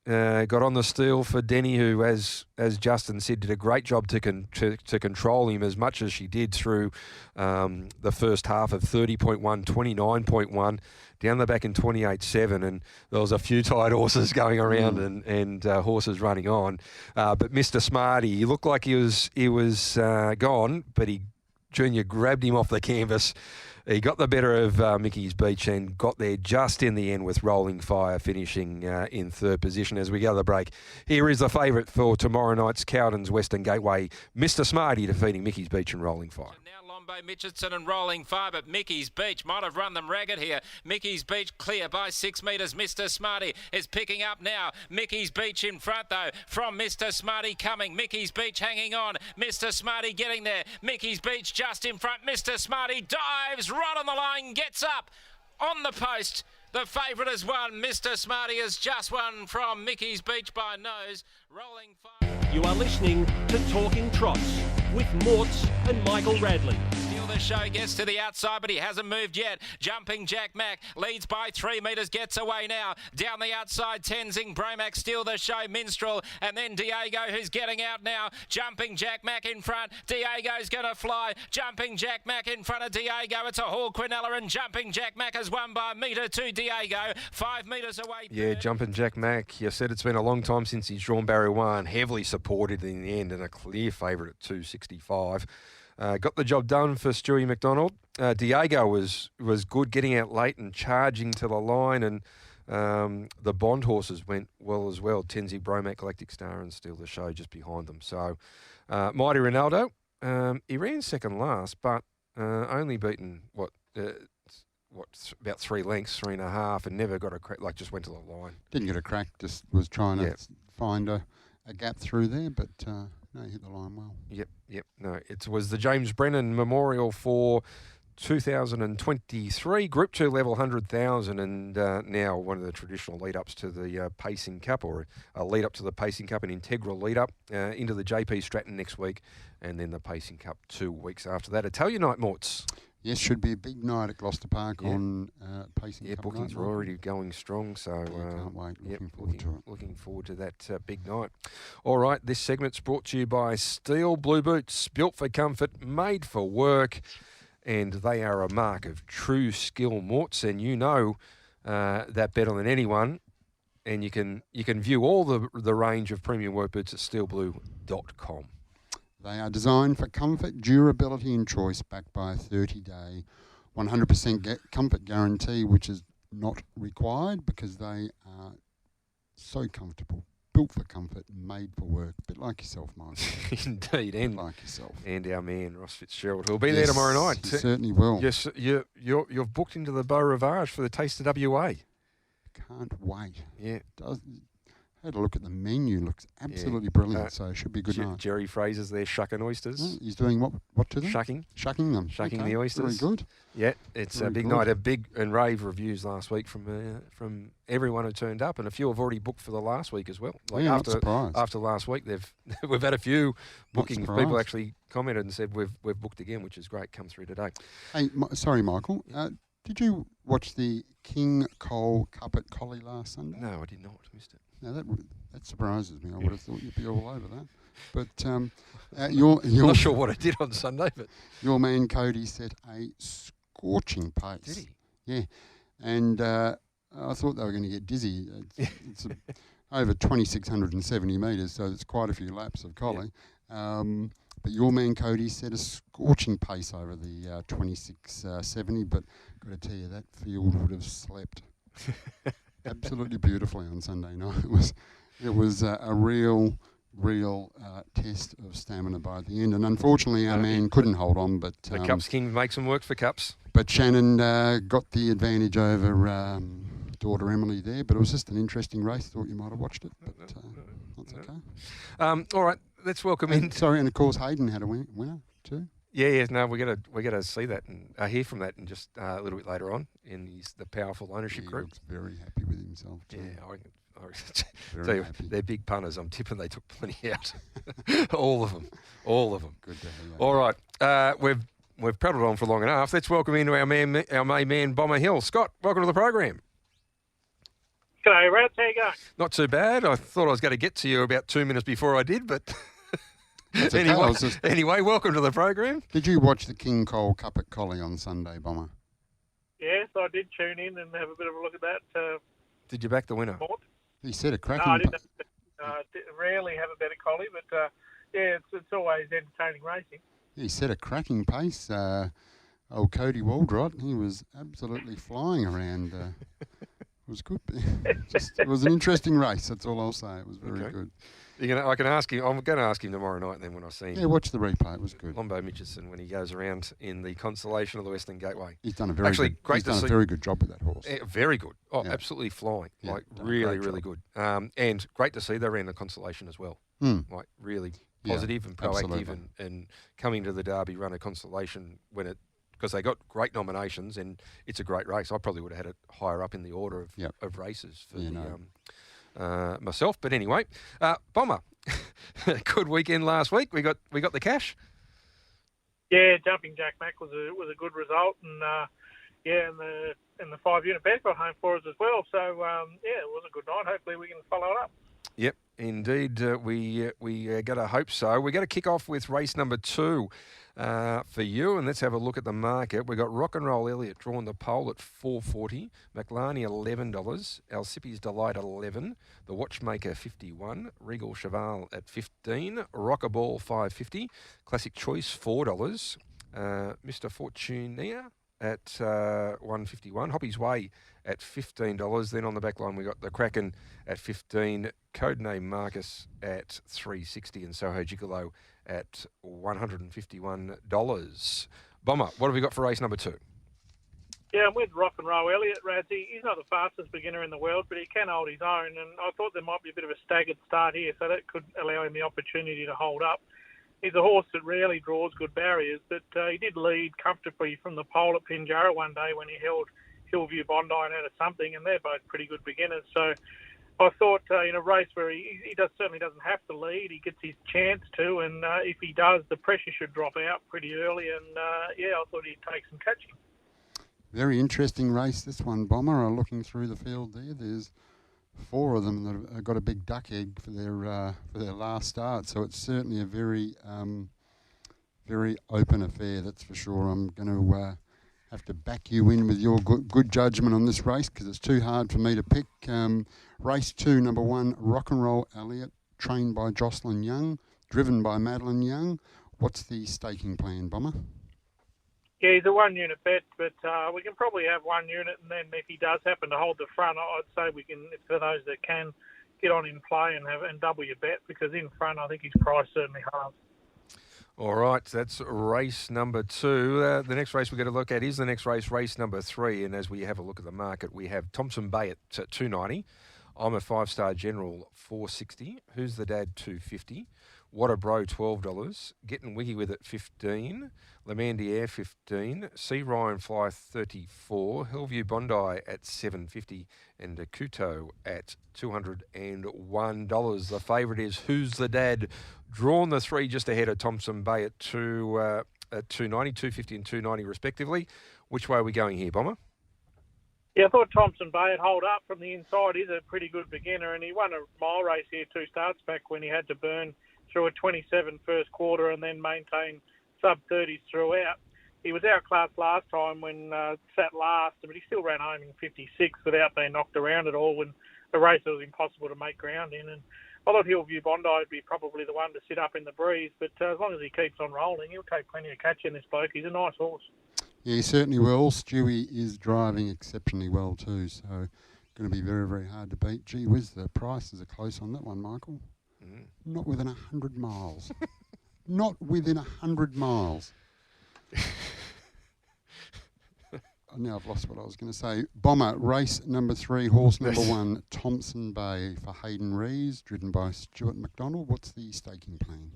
Got on the steel for Denny, who, as Justin said, did a great job to control him as much as she did through the first half of 30.1, 29.1, down the back in 28.7, and there was a few tired horses going around and horses running on. But Mr. Smarty, he looked like he was gone, but Junior grabbed him off the canvas. He got the better of Mickey's Beach and got there just in the end with Rolling Fire finishing in third position. As we go to the break, here is the favourite for tomorrow night's Cowden's Western Gateway, Mr. Smarty defeating Mickey's Beach and Rolling Fire. Now Lombo, Mitchelson and Rolling Fire, but Mickey's Beach might have run them ragged here. Mickey's Beach clear by 6 metres. Mr. Smarty is picking up now. Mickey's Beach in front though from Mr. Smarty coming. Mickey's Beach hanging on. Mr. Smarty getting there. Mickey's Beach just in front. Mr. Smarty dives right on the line, gets up on the post. The favourite has won. Mr. Smarty has just won from Mickey's Beach by nose. Rolling Fire. You are listening to Talking Trots with Morts and Michael Radley. Steal the show, gets to the outside, but he hasn't moved yet. Jumping Jack Mack leads by 3 metres, gets away now. Down the outside, Tenzing Bromack steal the show, Minstrel, and then Diego, who's getting out now. Jumping Jack Mack in front. Diego's going to fly. Jumping Jack Mack in front of Diego. It's a Hall Quinella, and Jumping Jack Mack has won by a metre to Diego. 5 metres away. Yeah, Jumping Jack Mack. You said it's been a long time since he's drawn barrier 1. Heavily supported in the end and a clear favourite at 265. Got the job done for Stewie McDonald. Diego was good, getting out late and charging to the line, and the Bond horses went well as well. Tenzing Bromack, Galactic Star, and Steal the Show just behind them. So, Mighty Ronaldo, he ran second last, but only beaten about 3 lengths, 3.5, and never got a crack. Like just went to the line. Didn't get a crack. Just was trying to find a gap through there, but no, he hit the line well. Yep. No, it was the James Brennan Memorial for 2023 Group 2 level 100,000, and now one of the traditional lead-ups to the Pacing Cup, or a lead-up to the Pacing Cup, an integral lead-up into the JP Stratton next week, and then the Pacing Cup 2 weeks after that. Italian Night, Morts. Yes, should be a big night at Gloucester Park on Pacing Cup. Yeah, bookings are already going strong, so can't wait. Looking forward to it. Looking forward to that big night. All right, this segment's brought to you by Steel Blue Boots, built for comfort, made for work, and they are a mark of true skill, Morts, and you know that better than anyone. And you can view all the range of premium work boots at steelblue.com. They are designed for comfort, durability and choice, backed by a 30-day 100% comfort guarantee, which is not required because they are so comfortable. Built for comfort, made for work. A bit like yourself, Michael. Indeed, and like yourself. And our man, Ross Fitzgerald, who'll be there tomorrow night. He certainly will. Yes, you've booked into the Beau Rivage for the Taste of WA. Can't wait. Yeah. Had a look at the menu. Looks absolutely brilliant, so it should be a good night. Jerry Fraser's there shucking oysters. He's doing what to them? Shucking them. Shucking the oysters. Very good. Yeah, it's a big night. A big and rave reviews last week from everyone who turned up, and a few have already booked for the last week as well. Like not surprised. After last week, we've had a few bookings. People actually commented and said we've booked again, which is great. Come through today. Hey, sorry, Michael. Did you watch the King Cole Cup at Collie last Sunday? No, I did not. Missed it. Now that surprises me. I would have thought you'd be all over that. But you're not sure what I did on Sunday, but your man Cody set a scorching pace. Did he? Yeah, and I thought they were going to get dizzy. It's over 2,670 metres, so it's quite a few laps of Collie. Yeah. But your man Cody set a scorching pace over the 2670. But got to tell you, that field would have slept absolutely beautifully on Sunday night. It was a real test of stamina by the end, and unfortunately our man couldn't hold on. But the Cups King makes them work for Cups. But Shannon got the advantage over daughter Emily there. But it was just an interesting race. Thought you might have watched it, but that's okay. All right, let's welcome in. Sorry, and of course Hayden had a winner too. Yeah. No, we're gonna see that and hear from that in just a little bit later on in the powerful ownership group. He looks very happy with himself too. Yeah, tell you, they're big punters. I'm tipping they took plenty out. All of them. Good to hear. All right, we've prattled on for long enough. Let's welcome into our main man, Bomber Hill. Scott, welcome to the program. G'day, Rats. How you going? Not too bad. I thought I was going to get to you about 2 minutes before I did, but anyway, welcome to the program. Did you watch the King Cole Cup at Collie on Sunday, Bomber? Yes, I did tune in and have a bit of a look at that. Did you back the winner? He said a cracking. No, I didn't. Rarely have a better Collie, but it's always entertaining racing. He set a cracking pace. Old Cody Waldrot, he was absolutely flying around. It was good. It was an interesting race. That's all I'll say. It was very good. I can ask him. I'm going to ask him tomorrow night. Then when I see him. Yeah, watch the replay. It was good. Lombo Mitchison when he goes around in the constellation of the Western Gateway. He's done a very good job with that horse. Very good. Oh, absolutely flying. Yeah, really good. And great to see they ran the constellation as well. Like really positive and proactive and coming to the Derby, run a constellation because they got great nominations and it's a great race. I probably would have had it higher up in the order of races for myself. But anyway, Bomber, good weekend last week. We got the cash. Yeah, jumping Jack Mack was a good result, and and the 5-unit bet got home for us as well. So it was a good night. Hopefully we can follow it up. Yep, indeed. We got to hope so. We're going to kick off with race number 2 for you, and let's have a look at the market. We've got Rock and Roll Elliot drawing the pole at $4.40, McLarney $11, Alcipi's Delight $11, The Watchmaker $51, Regal Cheval at $15, Rockaball $5.50, Classic Choice $4, Mr. Fortunia at $1.51, Hoppy's Way at $15. Then on the back line we got the Kraken at $15, Codename Marcus at $3.60, and Soho Gigolo at $151. Bomber, what have we got for race number 2? Yeah, I'm with Rock and Roll Elliot, Radzi. He's not the fastest beginner in the world, but he can hold his own, and I thought there might be a bit of a staggered start here, so that could allow him the opportunity to hold up. He's a horse that rarely draws good barriers, but he did lead comfortably from the pole at Pinjarra one day when he held Hillview Bondi and out of something, and they're both pretty good beginners. So I thought in a race where he certainly doesn't have to lead, he gets his chance to, and if he does, the pressure should drop out pretty early, and I thought he'd take some catching. Very interesting race, this one, Bomber. Looking through the field there's 4 of them that have got a big duck egg for their last start. So it's certainly a very very open affair, that's for sure. I'm going to have to back you in with your good judgment on this race because it's too hard for me to pick. Race 2, number 1, Rock and Roll Elliot, trained by Jocelyn Young, driven by Madeline Young. What's the staking plan, Bomber? Yeah, he's a 1-unit bet, but we can probably have 1 unit, and then if he does happen to hold the front, I'd say we can, for those that can, get on in play and double your bet, because in front I think his price certainly halves. All right, that's race number 2. The next race we're going to look at is the next race number 3, and as we have a look at the market, we have Thompson Bay at $2.90. I'm a 5-star General $4.60. Who's the Dad $2.50. What a Bro $12. Getting Wiggy with it $15. Lamandier $15. Sea Ryan Fly $34. Hillview Bondi at $7.50 and Akuto at $201. The favourite is Who's the Dad, drawn the 3 just ahead of Thompson Bay at $2.90, $2.50 and $2.90 respectively. Which way are we going here, Bomber? Yeah, I thought Thompson Bay would hold up from the inside. He's a pretty good beginner, and he won a mile race here 2 starts back when he had to burn through a 27 first quarter and then maintain sub-30s throughout. He was outclassed last time when sat last, but he still ran home in 56 without being knocked around at all when the race was impossible to make ground in. And I thought Hillview Bondi would be probably the one to sit up in the breeze, but as long as he keeps on rolling, he'll take plenty of catch in this bloke. He's a nice horse. Yeah, he certainly will. Stewie is driving exceptionally well too, so going to be very, very hard to beat. Gee whiz, the prices are close on that one, Michael. Not within 100 miles. Not within 100 miles. Now I've lost what I was going to say. Bomber, race number 3, horse number 1, Thompson Bay for Hayden Rees, driven by Stuart McDonald. What's the staking plan?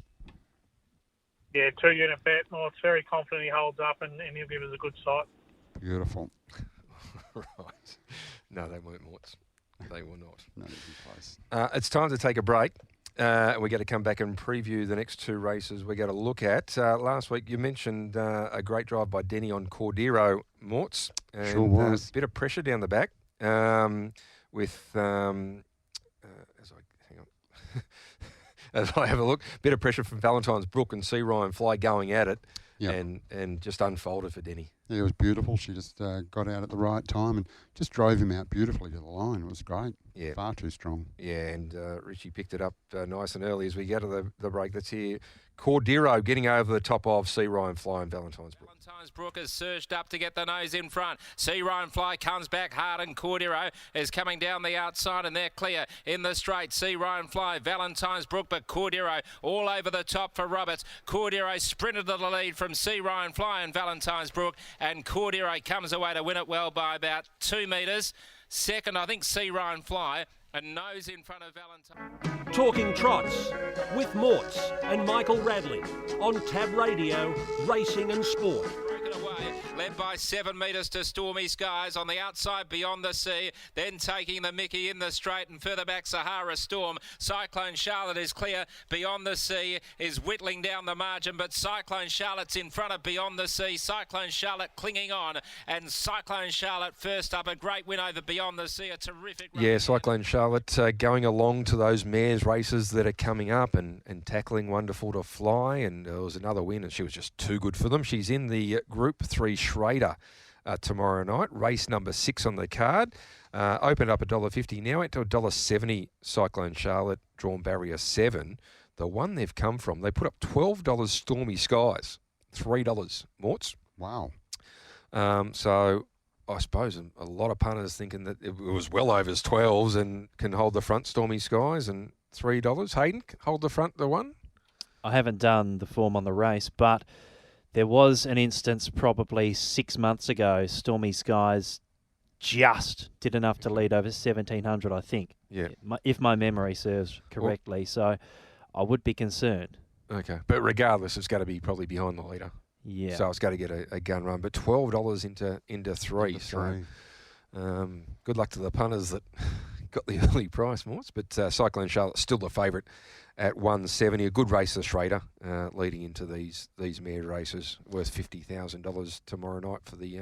Yeah, 2-unit bet. Well, it's very confident he holds up and he'll give us a good sight. Beautiful. Right. No, they weren't Morts. They were not. Not even close. It's time to take a break. We're going to come back and preview the next 2 races we're going to look at. Last week you mentioned a great drive by Denny on Cordero, Morts. And, sure was. A bit of pressure down the back with, as I have a look, bit of pressure from Valentine's Brook and Sea Ryan Fly going at it. Yep. And just unfolded for Denny. Yeah, it was beautiful. She just got out at the right time and just drove him out beautifully to the line. It was great. Yeah. Far too strong. Yeah, and Richie picked it up nice and early as we get to the break. Let's hear Cordero getting over the top of Sea Ryan Fly and Valentine's Brook. Valentine's Brook has surged up to get the nose in front. Sea Ryan Fly comes back hard and Cordero is coming down the outside and they're clear in the straight. Sea Ryan Fly, Valentine's Brook, but Cordero all over the top for Roberts. Cordero sprinted to the lead from Sea Ryan Fly and Valentine's Brook, and Cordero comes away to win it well by about 2 metres. Second, I think, Sea Ryan Fly, and nose in front of Valentine. Talking Trots with Morts and Michael Radley on Tab Radio, Racing and Sport. Broken away. led by 7 metres to Stormy Skies on the outside Beyond the Sea, then taking the Mickey in the straight and further back Sahara Storm. Cyclone Charlotte is clear. Beyond the Sea is whittling down the margin, but Cyclone Charlotte's in front of Beyond the Sea. Cyclone Charlotte clinging on, and Cyclone Charlotte first up. A great win over Beyond the Sea. A terrific run. Yeah, Cyclone Charlotte going along to those mares races that are coming up and tackling Wonderful to Fly, and there was another win and she was just too good for them. She's in the Group 3 Schrader tomorrow night, race number 6 on the card. Opened up $1.50, now went to $1.70. Cyclone Charlotte, drawn barrier 7. The one they've come from, they put up $12 Stormy Skies, $3 Morts. Wow. So I suppose a lot of punters thinking that it was well over his 12s and can hold the front Stormy Skies, and $3. Hayden, hold the front, the one? I haven't done the form on the race, but there was an instance probably 6 months ago. Stormy Skies just did enough to lead over 1,700, I think. Yeah. If my memory serves correctly. So I would be concerned. Okay. But regardless, it's got to be probably behind the leader. Yeah. So it's got to get a gun run. But $12 into 3. So good luck to the punters that got the early price, Morts. But Cyclone Charlotte still the favourite at $1.70. A good race this Schrader leading into these mare races, worth $50,000 tomorrow night for the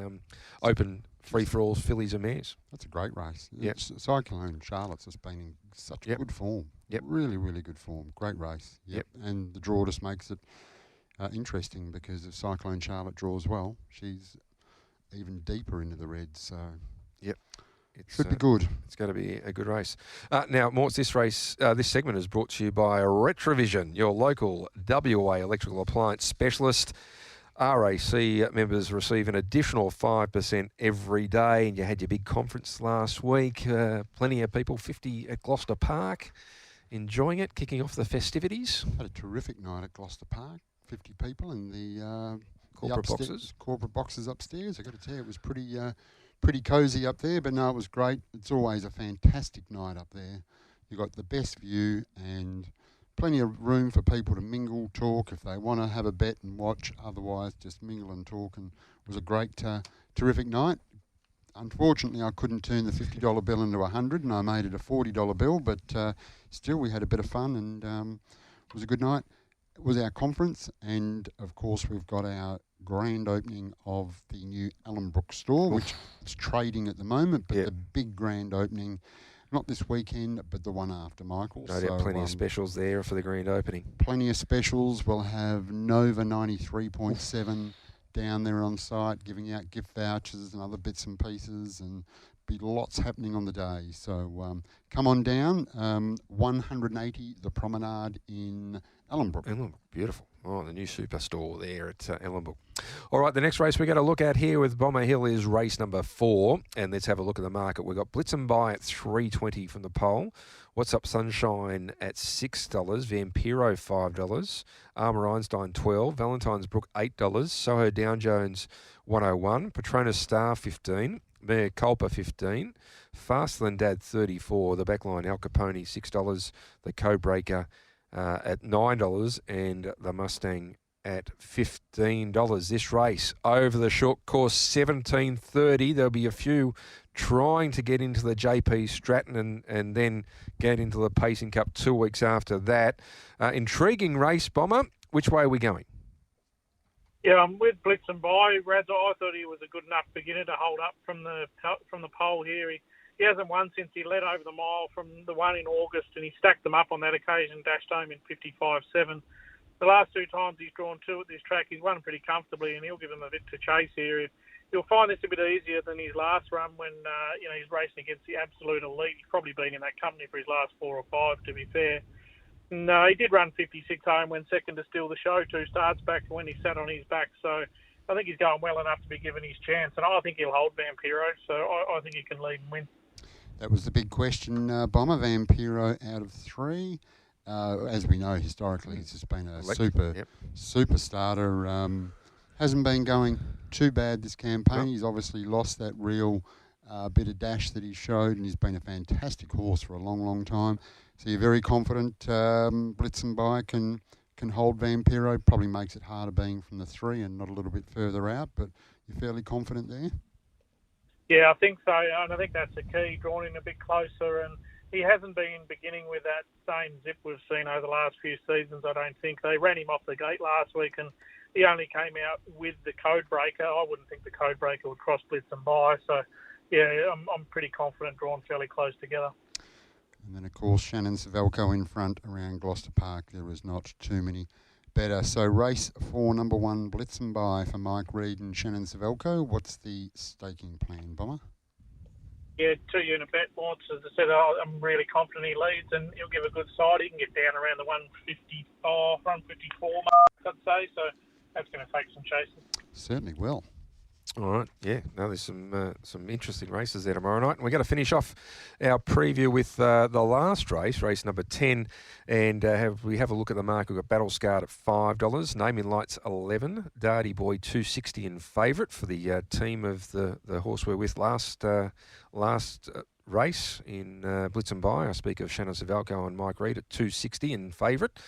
open free-for-alls, fillies and mares. That's a great race. Yep. Cyclone Charlotte's just been in such good form. Yep. Really, really good form. Great race. Yep. And the draw just makes it interesting, because if Cyclone Charlotte draws well, she's even deeper into the red. So it should be good. It's going to be a good race. Now, Morts, this segment is brought to you by Retrovision, your local WA electrical appliance specialist. RAC members receive an additional 5% every day, and you had your big conference last week. Plenty of people, 50 at Gloucester Park, enjoying it, kicking off the festivities. Had a terrific night at Gloucester Park. 50 people in the corporate boxes upstairs. I got to tell you, it was pretty cosy up there, but no, it was great. It's always a fantastic night up there. You got the best view and plenty of room for people to mingle, talk if they want to have a bet and watch. Otherwise, just mingle and talk. And it was a great, terrific night. Unfortunately, I couldn't turn the $50 bill into $100, and I made it a $40 bill. But still, we had a bit of fun, and it was a good night. It was our conference, and of course, we've got our grand opening of the new Allenbrook store, which is trading at the moment. But the big grand opening, not this weekend, but the one after, Michael. No doubt, plenty of specials there for the grand opening. Plenty of specials. We'll have Nova 93.7 down there on site, giving out gift vouchers and other bits and pieces, and be lots happening on the day. So come on down, 180 The Promenade in Ellenbrook. Beautiful. Oh, the new superstore there at Ellenbrook. All right, the next race we're going to look at here with Bomber Hill is race number 4. And let's have a look at the market. We've got Blitz and Buy at $3.20 from the pole. What's Up Sunshine at $6. Vampiro $5. Armour Einstein $12. Valentine's Brook $8. Soho Down Jones $101. Patronus Star $15. Mare Culpa $15. Faster Than Dad $34. The backline Al Capone $6. The Codebreaker at $9, and the Mustang at $15. This race over the short course, 17:30. There'll be a few trying to get into the JP Stratton and then get into the Pacing Cup 2 weeks after that. Intriguing race, Bomber. Which way are we going? Yeah, I'm with Blitz and Buy. Rads, I thought he was a good enough beginner to hold up from the pole here. He hasn't won since he led over the mile from the one in August, and he stacked them up on that occasion, dashed home in 55.7. The last 2 times he's drawn 2 at this track, he's won pretty comfortably, and he'll give him a bit to chase here. You'll find this a bit easier than his last run when he's racing against the absolute elite. He's probably been in that company for his last 4 or 5, to be fair. No, he did run 56 home when second to Steal the Show 2 starts back when he sat on his back, so I think he's going well enough to be given his chance, and I think he'll hold Vampiro, so I think he can lead and win. That was the big super Bomber. Vampiro out of 3. As we know, historically, it's just been a super starter. Hasn't been going too bad this campaign. He's obviously lost that real bit of dash that he showed, and he's been a fantastic horse for a long, long time. So you're very confident Blitz and Buy can can hold Vampiro. Probably makes it harder being from the 3 and not a little bit further out, but you're fairly confident there? Yeah, I think so, and I think that's the key, drawn in a bit closer, and he hasn't been beginning with that same zip we've seen over the last few seasons, I don't think. They ran him off the gate last week, and he only came out with the code breaker. I wouldn't think the code breaker would cross blitz and by, so yeah, I'm pretty confident, drawn fairly close together. And then, of course, Shannon Savelko in front around Gloucester Park. There is not too many better. So race 4, number 1, Blitz and Buy for Mike Reid and Shannon Savelko. What's the staking plan, Bomber? Yeah, 2-unit bet, Morts. As I said, I'm really confident he leads, and he'll give a good side. He can get down around the 154 mark, I'd say. So that's going to take some chasing. Certainly will. All right, yeah. No, there's some interesting races there tomorrow night. And we're going to finish off our preview with the last race, race number 10, and we have a look at the mark. We've got Battle Scarred at $5, Naming Lights 11, Darty Boy 260 in favourite for the team of the horse we're with last race in Blitz and Buy. I speak of Shannon Savelko and Mike Reid at 260 in favourite.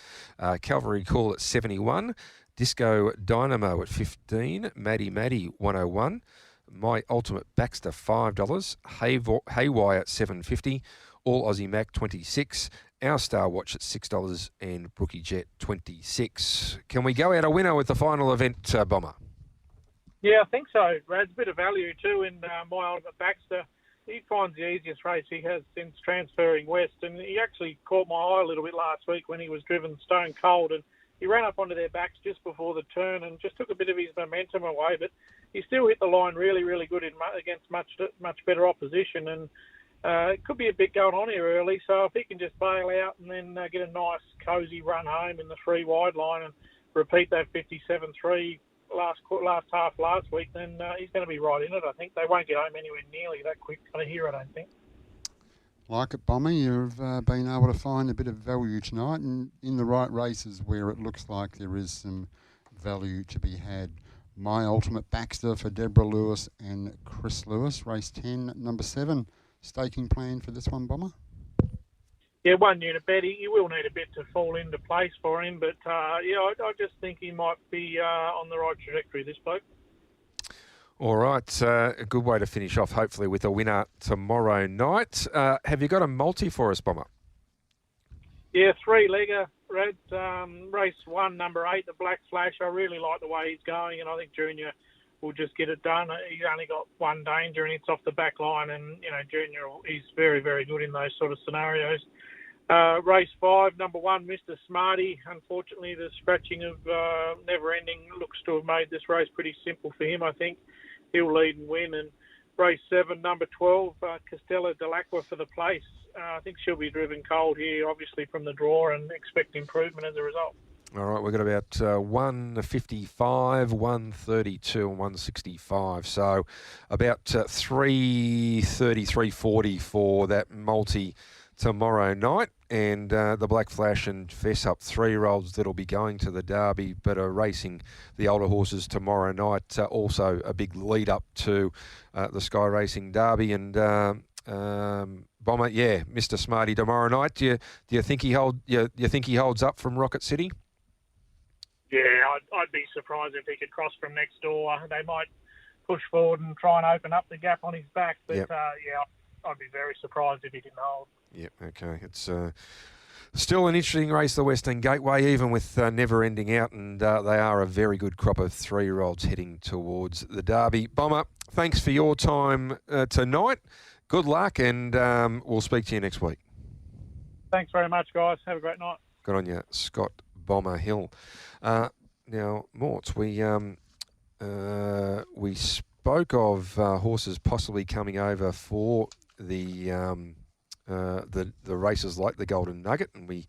Cavalry Call at 71. Disco Dynamo at 15, Maddie 101, My Ultimate Baxter $5, Haywire at $7.50, All Aussie Mac 26, Our Star Watch at $6, and Brookie Jet 26. Can we go out a winner with the final event, Bomber? Yeah, I think so. Rad's a bit of value too in My Ultimate Baxter. He finds the easiest race he has since transferring west, and he actually caught my eye a little bit last week when he was driven stone cold, and he ran up onto their backs just before the turn and just took a bit of his momentum away, but he still hit the line really, really good against much better opposition, and it could be a bit going on here early. So if he can just bail out and then get a nice, cosy run home in the 3 wide line and repeat that 57-3 last half last week, then he's going to be right in it. I think they won't get home anywhere nearly that quick here, I don't think. Like it, Bomber, you've been able to find a bit of value tonight, and in the right races where it looks like there is some value to be had. My Ultimate Baxter for Deborah Lewis and Chris Lewis, race 10, number 7. Staking plan for this one, Bomber? Yeah, 1-unit bet. He will need a bit to fall into place for him, but I just think he might be on the right trajectory, this bloke. All right, a good way to finish off, hopefully, with a winner tomorrow night. Have you got a multi for us, Bomber? Yeah, 3-legger, Red. Race 1, number 8, the Black Flash. I really like the way he's going, and I think Junior will just get it done. He's only got one danger, and it's off the back line, and, Junior, he's very, very good in those sort of scenarios. Race 5, number 1, Mr. Smarty. Unfortunately, the scratching of Never Ending looks to have made this race pretty simple for him, I think. He'll lead and win. And race 7, number 12, Castella Delacqua for the place. I think she'll be driven cold here, obviously from the draw, and expect improvement as a result. All right, we've got about 155, 132 and 165. So about 330, 340 for that multi tomorrow night. And the Black Flash and Fess Up 3-year-olds that'll be going to the Derby but are racing the older horses tomorrow night. Also a big lead up to the Sky Racing Derby. And Bomber, yeah, Mr. Smarty tomorrow night. Do you think he holds up from Rocket City? Yeah, I'd be surprised if he could cross from next door. They might push forward and try and open up the gap on his back. But yep. I'd be very surprised if he didn't hold. Yep, okay. It's still an interesting race, the Western Gateway, even with Never Ending out, and they are a very good crop of 3-year-olds heading towards the Derby. Bomber, thanks for your time tonight. Good luck, and we'll speak to you next week. Thanks very much, guys. Have a great night. Good on you, Scott Bomber Hill. Now, Morts, we spoke of horses possibly coming over for the races like the Golden Nugget, and we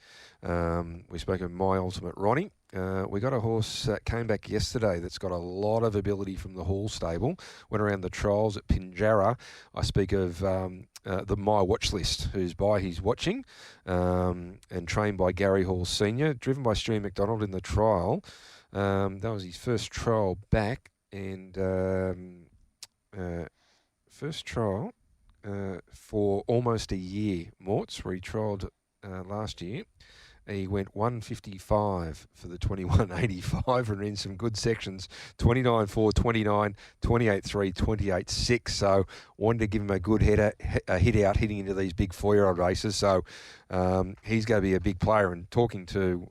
spoke of My Ultimate Ronnie. We got a horse that came back yesterday that's got a lot of ability from the Hall stable. Went around the trials at Pinjarra. I speak of the My Watch List, who's by his watching, and trained by Gary Hall Senior, driven by Stewie McDonald in the trial. That was his first trial back, and first trial for almost a year, Morts, where he trialled last year. He went 155 for the 21.85 and in some good sections, 29.4, 29, 28.3, 28.6. So wanted to give him a good hit out heading into these big 4-year-old races. So he's going to be a big player. And talking to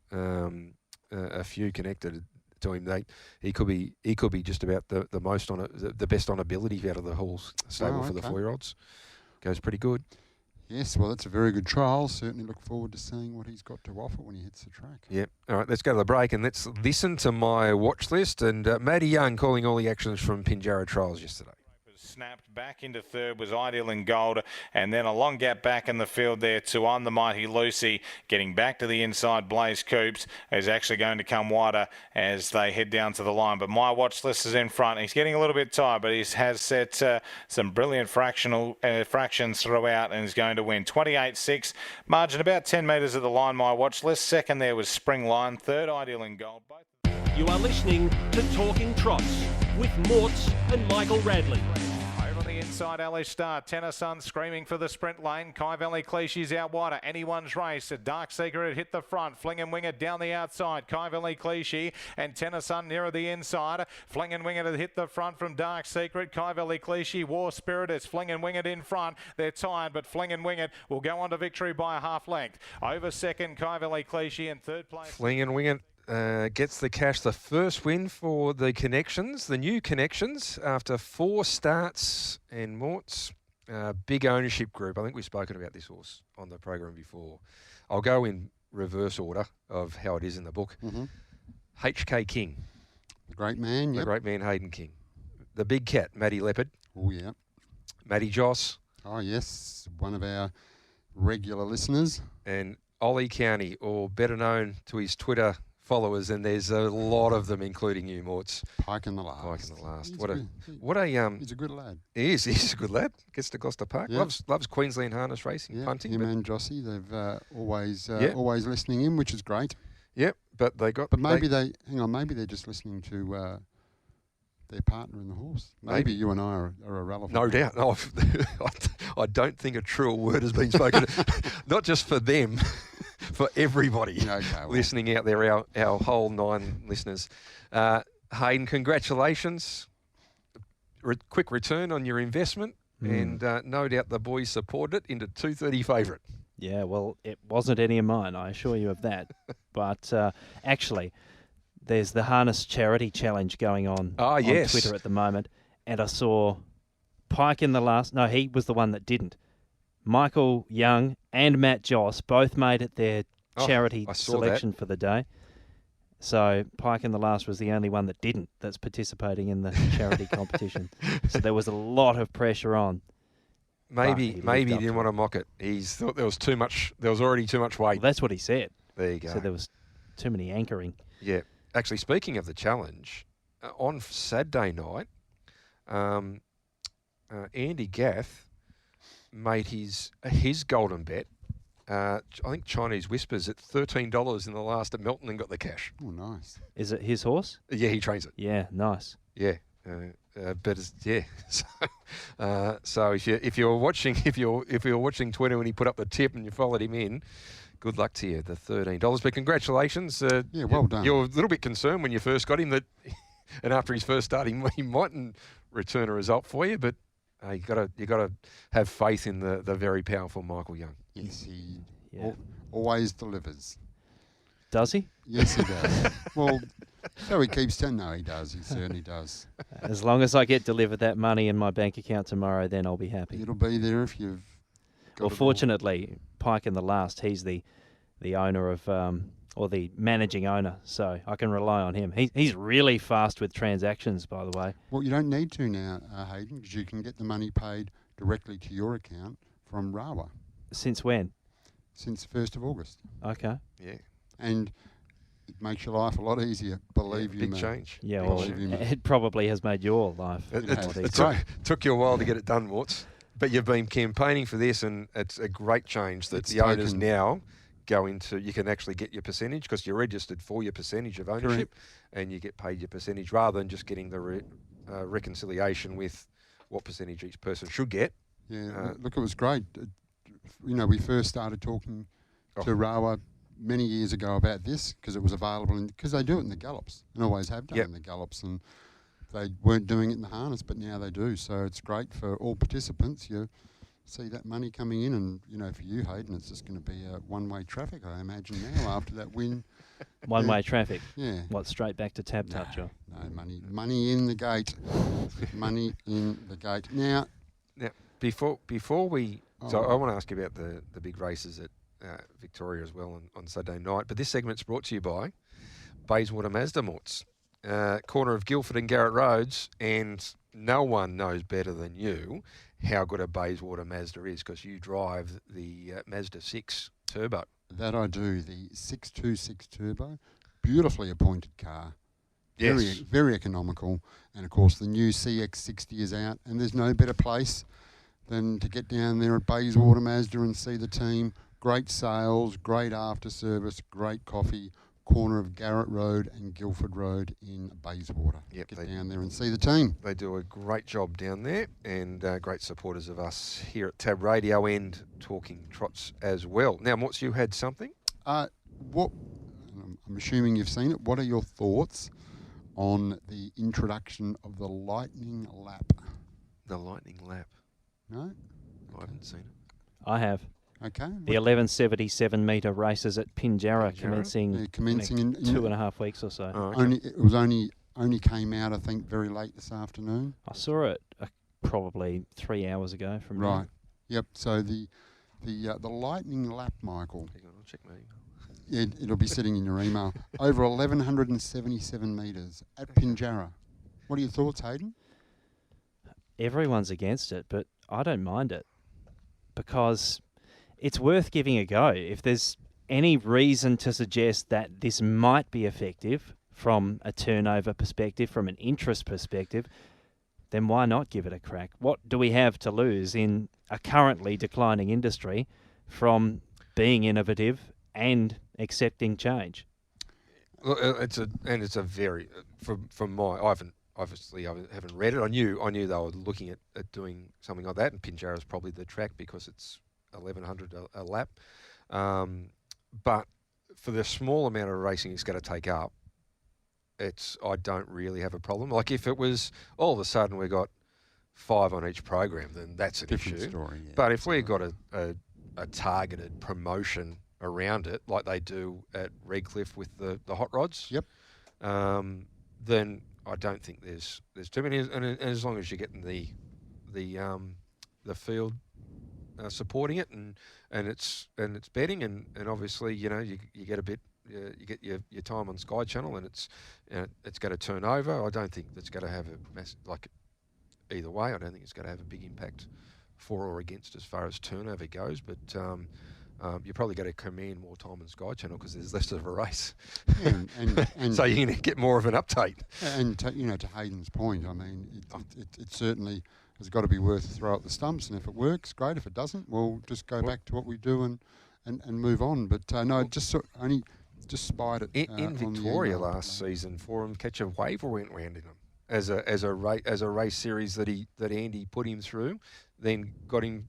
a few connected to him, he could be just about the most on it, the best on ability out of the whole stable for the 4-year-olds. Goes pretty good. Yes, well, that's a very good trial. Certainly look forward to seeing what he's got to offer when he hits the track. Yep. All right, let's go to the break and let's listen to my watch list. And Matty Young calling all the actions from Pinjarra Trials yesterday. Snapped back into third was Ideal in Gold, and then a long gap back in the field there to On the Mighty Lucy. Getting back to the inside, Blaze Coops is actually going to come wider as they head down to the line. But my watch list is in front. He's getting a little bit tired, but he has set some brilliant fractions throughout and is going to win. 28.6, margin about 10 metres at the line, my watch list. Second there was Spring Line, third Ideal in Gold. You are listening to Talking Trots with Morts and Michael Radley. Over on the inside, Alice Star, Tennyson screaming for the sprint lane. Kai Valley Clichy's out wider. Anyone's Race. A Dark Secret hit the front. Fling and Winger down the outside. Kai Valley Clichy and Tennyson nearer the inside. Fling and Winger hit the front from Dark Secret. Kai Valley Clichy, War Spirit. It's Fling and Winger in front. They're tired, but Fling and Winger will go on to victory by a half length. Over second, Kai Valley Clichy in third place. Fling and Winger gets the cash, the first win for the Connections, the new Connections, after 4 starts and Morts. Big ownership group. I think we've spoken about this horse on the program before. I'll go in reverse order of how it is in the book. HK King. The great man, The great man, Hayden King. The big cat, Matty Leopard. Oh, yeah. Matty Joss. Oh, yes. One of our regular listeners. And Ollie County, or better known to his Twitter followers, and there's a lot of them, including you, Morts. Pike in the last. Pike in the last. He's a good lad. He's a good lad. Gets to Gloucester Park. Yep. Loves Queensland harness racing, punting. Him and Jossie, they've always listening in, which is great. Yep, but they got. But maybe maybe they're just listening to their partner in the horse. Maybe you and I are irrelevant. No doubt. No, I don't think a truer word has been spoken. Not just for them. For everybody listening out there, our whole 9 listeners. Hayden, congratulations. Quick return on your investment, and no doubt the boys supported it into 230 favourite. Yeah, well, it wasn't any of mine, I assure you of that. But actually, there's the Harness Charity Challenge going on Twitter at the moment, and I saw Pike in the last. No, he was the one that didn't. Michael Young and Matt Joss both made it their charity selection for the day. So Pike in the last was the only one that didn't, that's participating in the charity competition. So there was a lot of pressure on. Maybe he didn't want to mock it. He thought there was too much. There was already too much weight. Well, that's what he said. There you go. So there was too many anchoring. Yeah. Actually, speaking of the challenge, on Saturday night, Andy Gath made his golden bet. I think Chinese Whispers at $13 in the last at Melton and got the cash. Oh, nice. Is it his horse? Yeah, he trains it. Yeah, nice. Yeah, but so if you're watching Twitter when he put up the tip and you followed him in, good luck to you. The $13. But congratulations. Yeah, well done. You're a little bit concerned when you first got him and after his first start, he mightn't return a result for you, but. You got to have faith in the very powerful Michael Young. Yes, he always delivers. Does he? Yes, he does. Well, so he keeps telling. No, he does. He certainly does. As long as I get delivered that money in my bank account tomorrow, then I'll be happy. It'll be there if you've. Well, fortunately, Pike in the last, he's the owner of or the managing owner, so I can rely on him. He's really fast with transactions, by the way. Well, you don't need to now, Hayden, because you can get the money paid directly to your account from Rawa. Since when? Since 1st of August. Okay. Yeah. And it makes your life a lot easier, believe you me. Big change. Yeah, well, it probably has made your life It took you a while to get it done, Morts, but you've been campaigning for this, and it's a great change that the owners now go into. You can actually get your percentage because you're registered for your percentage of ownership. Correct. And you get paid your percentage rather than just getting the reconciliation with what percentage each person should get. Yeah, look, it was great. We first started talking to Rawa many years ago about this because it was available, because they do it in the gallops and always have done in the gallops, and they weren't doing it in the harness, but now they do. So it's great for all participants. You see that money coming in, and for you, Hayden, it's just going to be a one-way traffic, I imagine, now after that win. One-way traffic. Yeah. What, straight back to Tab Toucher? No, money in the gate. Money in the gate. Now before we, so I want to ask you about the big races at Victoria as well on Saturday night. But this segment's brought to you by Bayswater Mazda Morts, corner of Guildford and Garrett Roads, and no one knows better than you how good a Bayswater Mazda is, because you drive the Mazda 6 Turbo. That I do, the 626 Turbo, beautifully appointed car. Yes. Very economical. And of course the new CX60 is out, and there's no better place than to get down there at Bayswater Mazda and see the team. Great sales, great after service, great coffee, corner of Garrett Road and Guildford Road in Bayswater. Yep, Get down there and see the team. They do a great job down there, and great supporters of us here at Tab Radio and Talking Trots as well. Now, Morts, you had something? I'm assuming you've seen it. What are your thoughts on the introduction of the Lightning Lap? The Lightning Lap? No? Okay. I haven't seen it. I have. Okay. The 1177 metre races at Pinjarra commencing in 2.5 weeks or so. Oh, okay. Only came out, I think, very late this afternoon. I saw it probably 3 hours ago from now. Right. Yep. So the Lightning Lap, Michael. Hang on, I'll check my email. Yeah, it'll be sitting in your email. Over 1,177 metres at Pinjarra. What are your thoughts, Hayden? Everyone's against it, but I don't mind it because it's worth giving a go. If there's any reason to suggest that this might be effective from a turnover perspective, from an interest perspective, then why not give it a crack? What do we have to lose in a currently declining industry from being innovative and accepting change? Well, it's a very from my I haven't read it. I knew they were looking at doing something like that, and Pinjarra is probably the track because it's 1,100 a lap. But for the small amount of racing it's going to take up, I don't really have a problem. Like if it was all of a sudden we got 5 on each program, then that's an Different issue. story, yeah. But if we got a targeted promotion around it, like they do at Redcliffe with the hot rods, yep, then I don't think there's too many. And as long as you're getting the field supporting it and it's betting and obviously you get a bit you get your time on Sky Channel and it's going to turn over. I don't think that's going to have a either way. I don't think it's going to have a big impact for or against as far as turnover goes. But you probably got to command more time on Sky Channel because there's less of a race, and so you're going to get more of an update. And to Hayden's point, I mean, it certainly has got to be worth a throw at the stumps, and if it works, great. If it doesn't, we'll just go back to what we do and move on. But no, just spied it in Victoria last season for him. Catch a Waiver went round in him as a race series that Andy put him through, then got him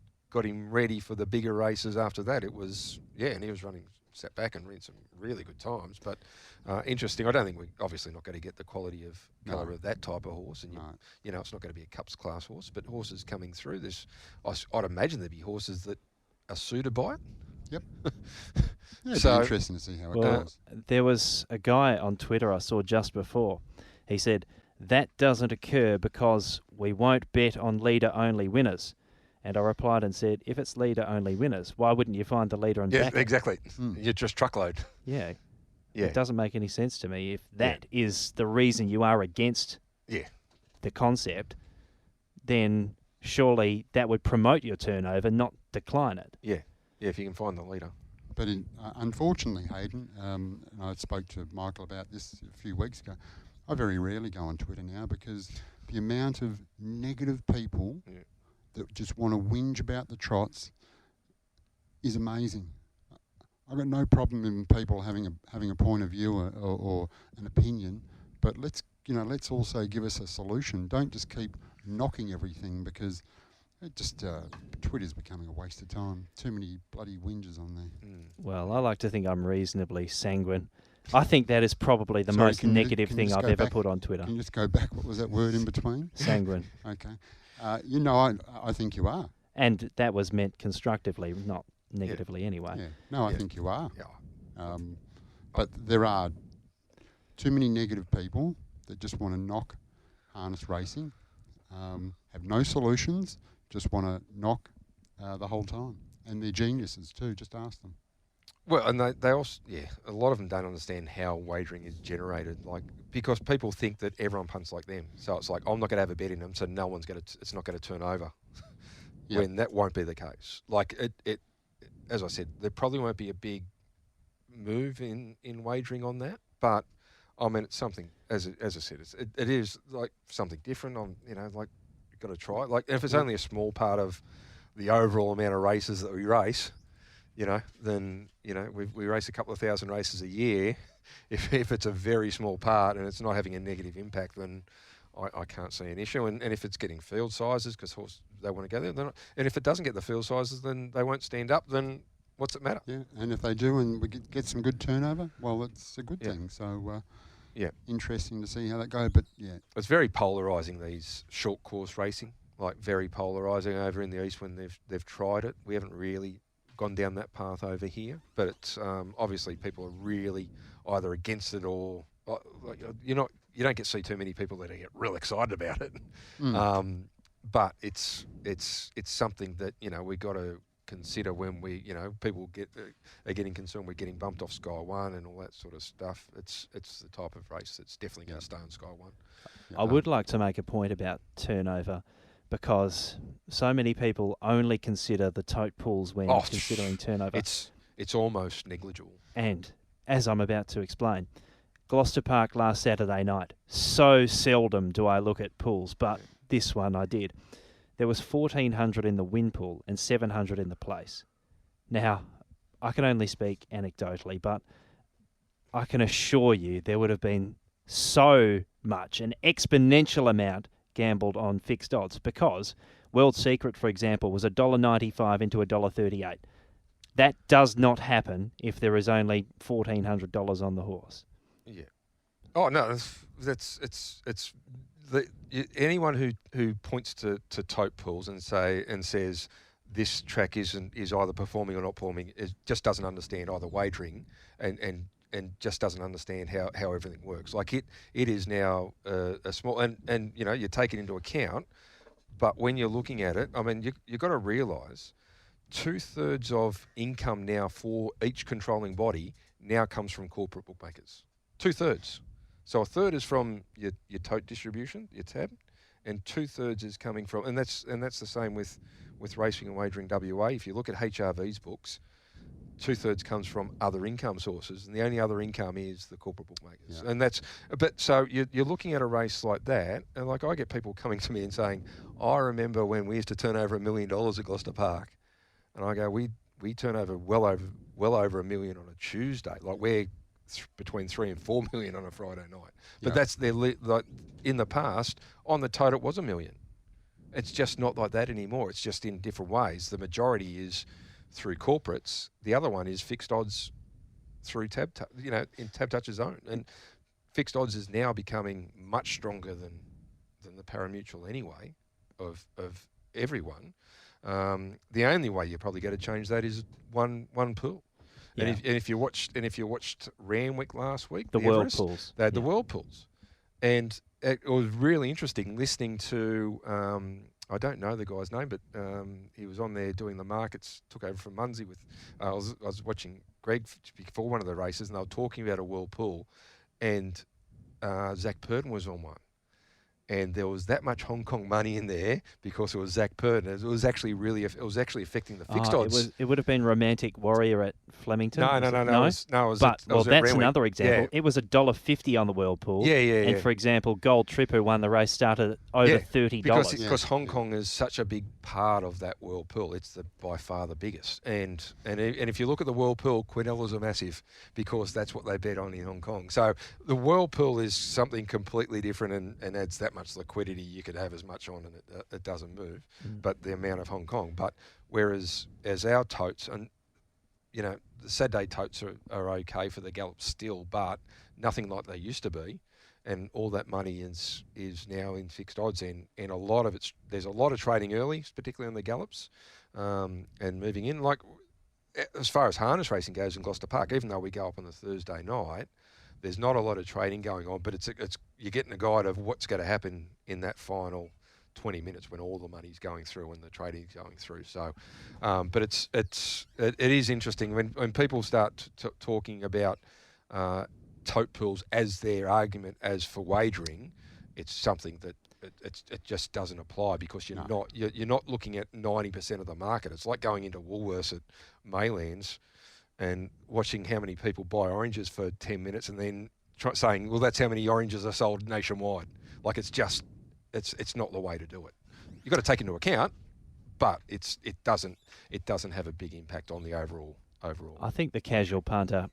ready for the bigger races after that. It was, and he was sat back and ran some really good times. But interesting. I don't think we're obviously not going to get the quality of colour of that type of horse. And, it's not going to be a Cups class horse. But horses coming through this, I'd imagine there'd be horses that are suited by it. Yep. It'd be interesting to see how it goes. There was a guy on Twitter I saw just before. He said, that doesn't occur because we won't bet on leader-only winners. And I replied and said, if it's leader-only winners, why wouldn't you find the leader and back it? Exactly. You just truckload. Yeah. It doesn't make any sense to me. If that is the reason you are against the concept, then surely that would promote your turnover, not decline it. Yeah, if you can find the leader. But unfortunately, Hayden, and I spoke to Michael about this a few weeks ago, I very rarely go on Twitter now because the amount of negative people that just want to whinge about the trots is amazing. I've got no problem in people having a point of view or an opinion, but let's also give us a solution. Don't just keep knocking everything because It just Twitter's becoming a waste of time. Too many bloody whingers on there. Well, I like to think I'm reasonably sanguine. I think that is probably the most negative thing I've ever put on Twitter. Can you just go back? What was that word in between? Sanguine. Okay. I think you are. And that was meant constructively, not negatively anyway. Yeah. No, I think you are. Yeah. But there are too many negative people that just want to knock harness racing, have no solutions, just want to knock the whole time. And they're geniuses too, just ask them. Well, and they also, a lot of them don't understand how wagering is generated, because people think that everyone punts like them. So it's like, I'm not going to have a bet in them, so no one's it's not going to turn over. Yep. When that won't be the case. It, as I said, there probably won't be a big move in wagering on that, but I mean, it's something, as I said, it is like something different. You've got to try it. If it's only a small part of the overall amount of races that we race, then we race a couple of thousand races a year. If it's a very small part and it's not having a negative impact, then I can't see an issue. And if it's getting field sizes because they want to go there, and if it doesn't get the field sizes, then they won't stand up. Then what's it matter? Yeah, and if they do and we get some good turnover, well, it's a good thing. So interesting to see how that goes. But it's very polarising, these short course racing. Very polarising over in the east when they've tried it. We haven't really gone down that path over here, but it's obviously people are really either against it or you don't get to see too many people that get real excited about it. But it's something that we got to consider when we people are getting concerned we're getting bumped off Sky One and all that sort of stuff. It's the type of race that's definitely going to stay on Sky One. I would like to make a point about turnover, because so many people only consider the tote pools when considering turnover. It's almost negligible. And as I'm about to explain, Gloucester Park last Saturday night, so seldom do I look at pools, but this one I did. There was 1,400 in the win pool and 700 in the place. Now, I can only speak anecdotally, but I can assure you there would have been so much, an exponential amount gambled on fixed odds, because World Secret, for example, was $1.95 into $1.38. That does not happen if there is only $1,400 on the horse. Yeah. Oh no, anyone who points to tote pools and says this track is either performing or not performing, it just doesn't understand either wagering and just doesn't understand how everything works. It is now a small and you take it into account, but when you're looking at it, I mean you've got to realise 2/3 of income now for each controlling body now comes from corporate bookmakers. 2/3. So 1/3 is from your tote distribution, your tab, and 2/3 is coming from, and that's the same with Racing and Wagering WA. If you look at HRV's books, 2/3 comes from other income sources, and the only other income is the corporate bookmakers. Yeah. And so you're looking at a race like that, and I get people coming to me and saying, I remember when we used to turn over $1 million at Gloucester Park, and I go, we turn over well over $1 million on a Tuesday. We're between 3 and 4 million on a Friday night. But that's in the past, on the tote it was $1 million. It's just not like that anymore. It's just in different ways. The majority is through corporates. The other one is fixed odds through in Tab Touch's own. And fixed odds is now becoming much stronger than the parimutuel anyway of everyone. The only way you probably get to change that is one pool. Yeah. And if you watched Randwick last week, the World Pools, they had the World Pools, and it was really interesting listening to I don't know the guy's name, but he was on there doing the markets. Took over from Munsey with. I was watching Greg before one of the races, and they were talking about a World Pool, and Zach Purden was on one. And there was that much Hong Kong money in there because it was Zach Purden. It was actually affecting the fixed odds. It would have been Romantic Warrior at Flemington. No. That's another example. Yeah. It was $1.50 on the World Pool. Yeah. And for example, Gold Trip, who won the race, started at over $30. Because Hong Kong is such a big part of that World Pool. It's by far the biggest. And if you look at the World Pool, Quinellas are massive because that's what they bet on in Hong Kong. So the World Pool is something completely different and adds that much liquidity, you could have as much on and it doesn't move, but the amount of Hong Kong. But whereas as our totes, and you know, the Saturday totes are okay for the gallops still, but nothing like they used to be. And all that money is now in fixed odds, and a lot of there's a lot of trading early, particularly on the gallops, and moving in. Like as far as harness racing goes in Gloucester Park, even though we go up on the Thursday night, there's not a lot of trading going on. But it's you're getting a guide of what's going to happen in that final 20 minutes when all the money's going through and the trading's going through. So, but it is interesting when people start talking about tote pools as their argument as for wagering. It's something that it just doesn't apply, because you're not looking at 90% of the market. It's like going into Woolworths at Maylands and watching how many people buy oranges for 10 minutes and then saying, well, that's how many oranges are sold nationwide. Like it's not the way to do it. You've got to take into account, but it doesn't have a big impact on the overall. I think the casual punter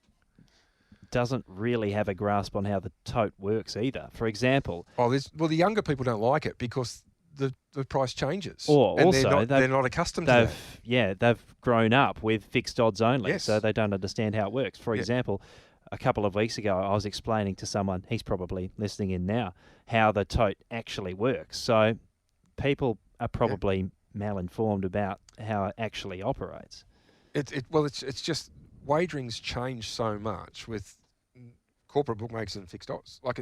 doesn't really have a grasp on how the tote works either. For example, the younger people don't like it because the price changes, or and also they're not accustomed to that. Yeah, they've grown up with fixed odds only, yes. So they don't understand how it works. For example, a couple of weeks ago, I was explaining to someone, he's probably listening in now, how the tote actually works. So people are probably malinformed about how it actually operates. It's just wagering's changed so much with corporate bookmakers and fixed odds. Like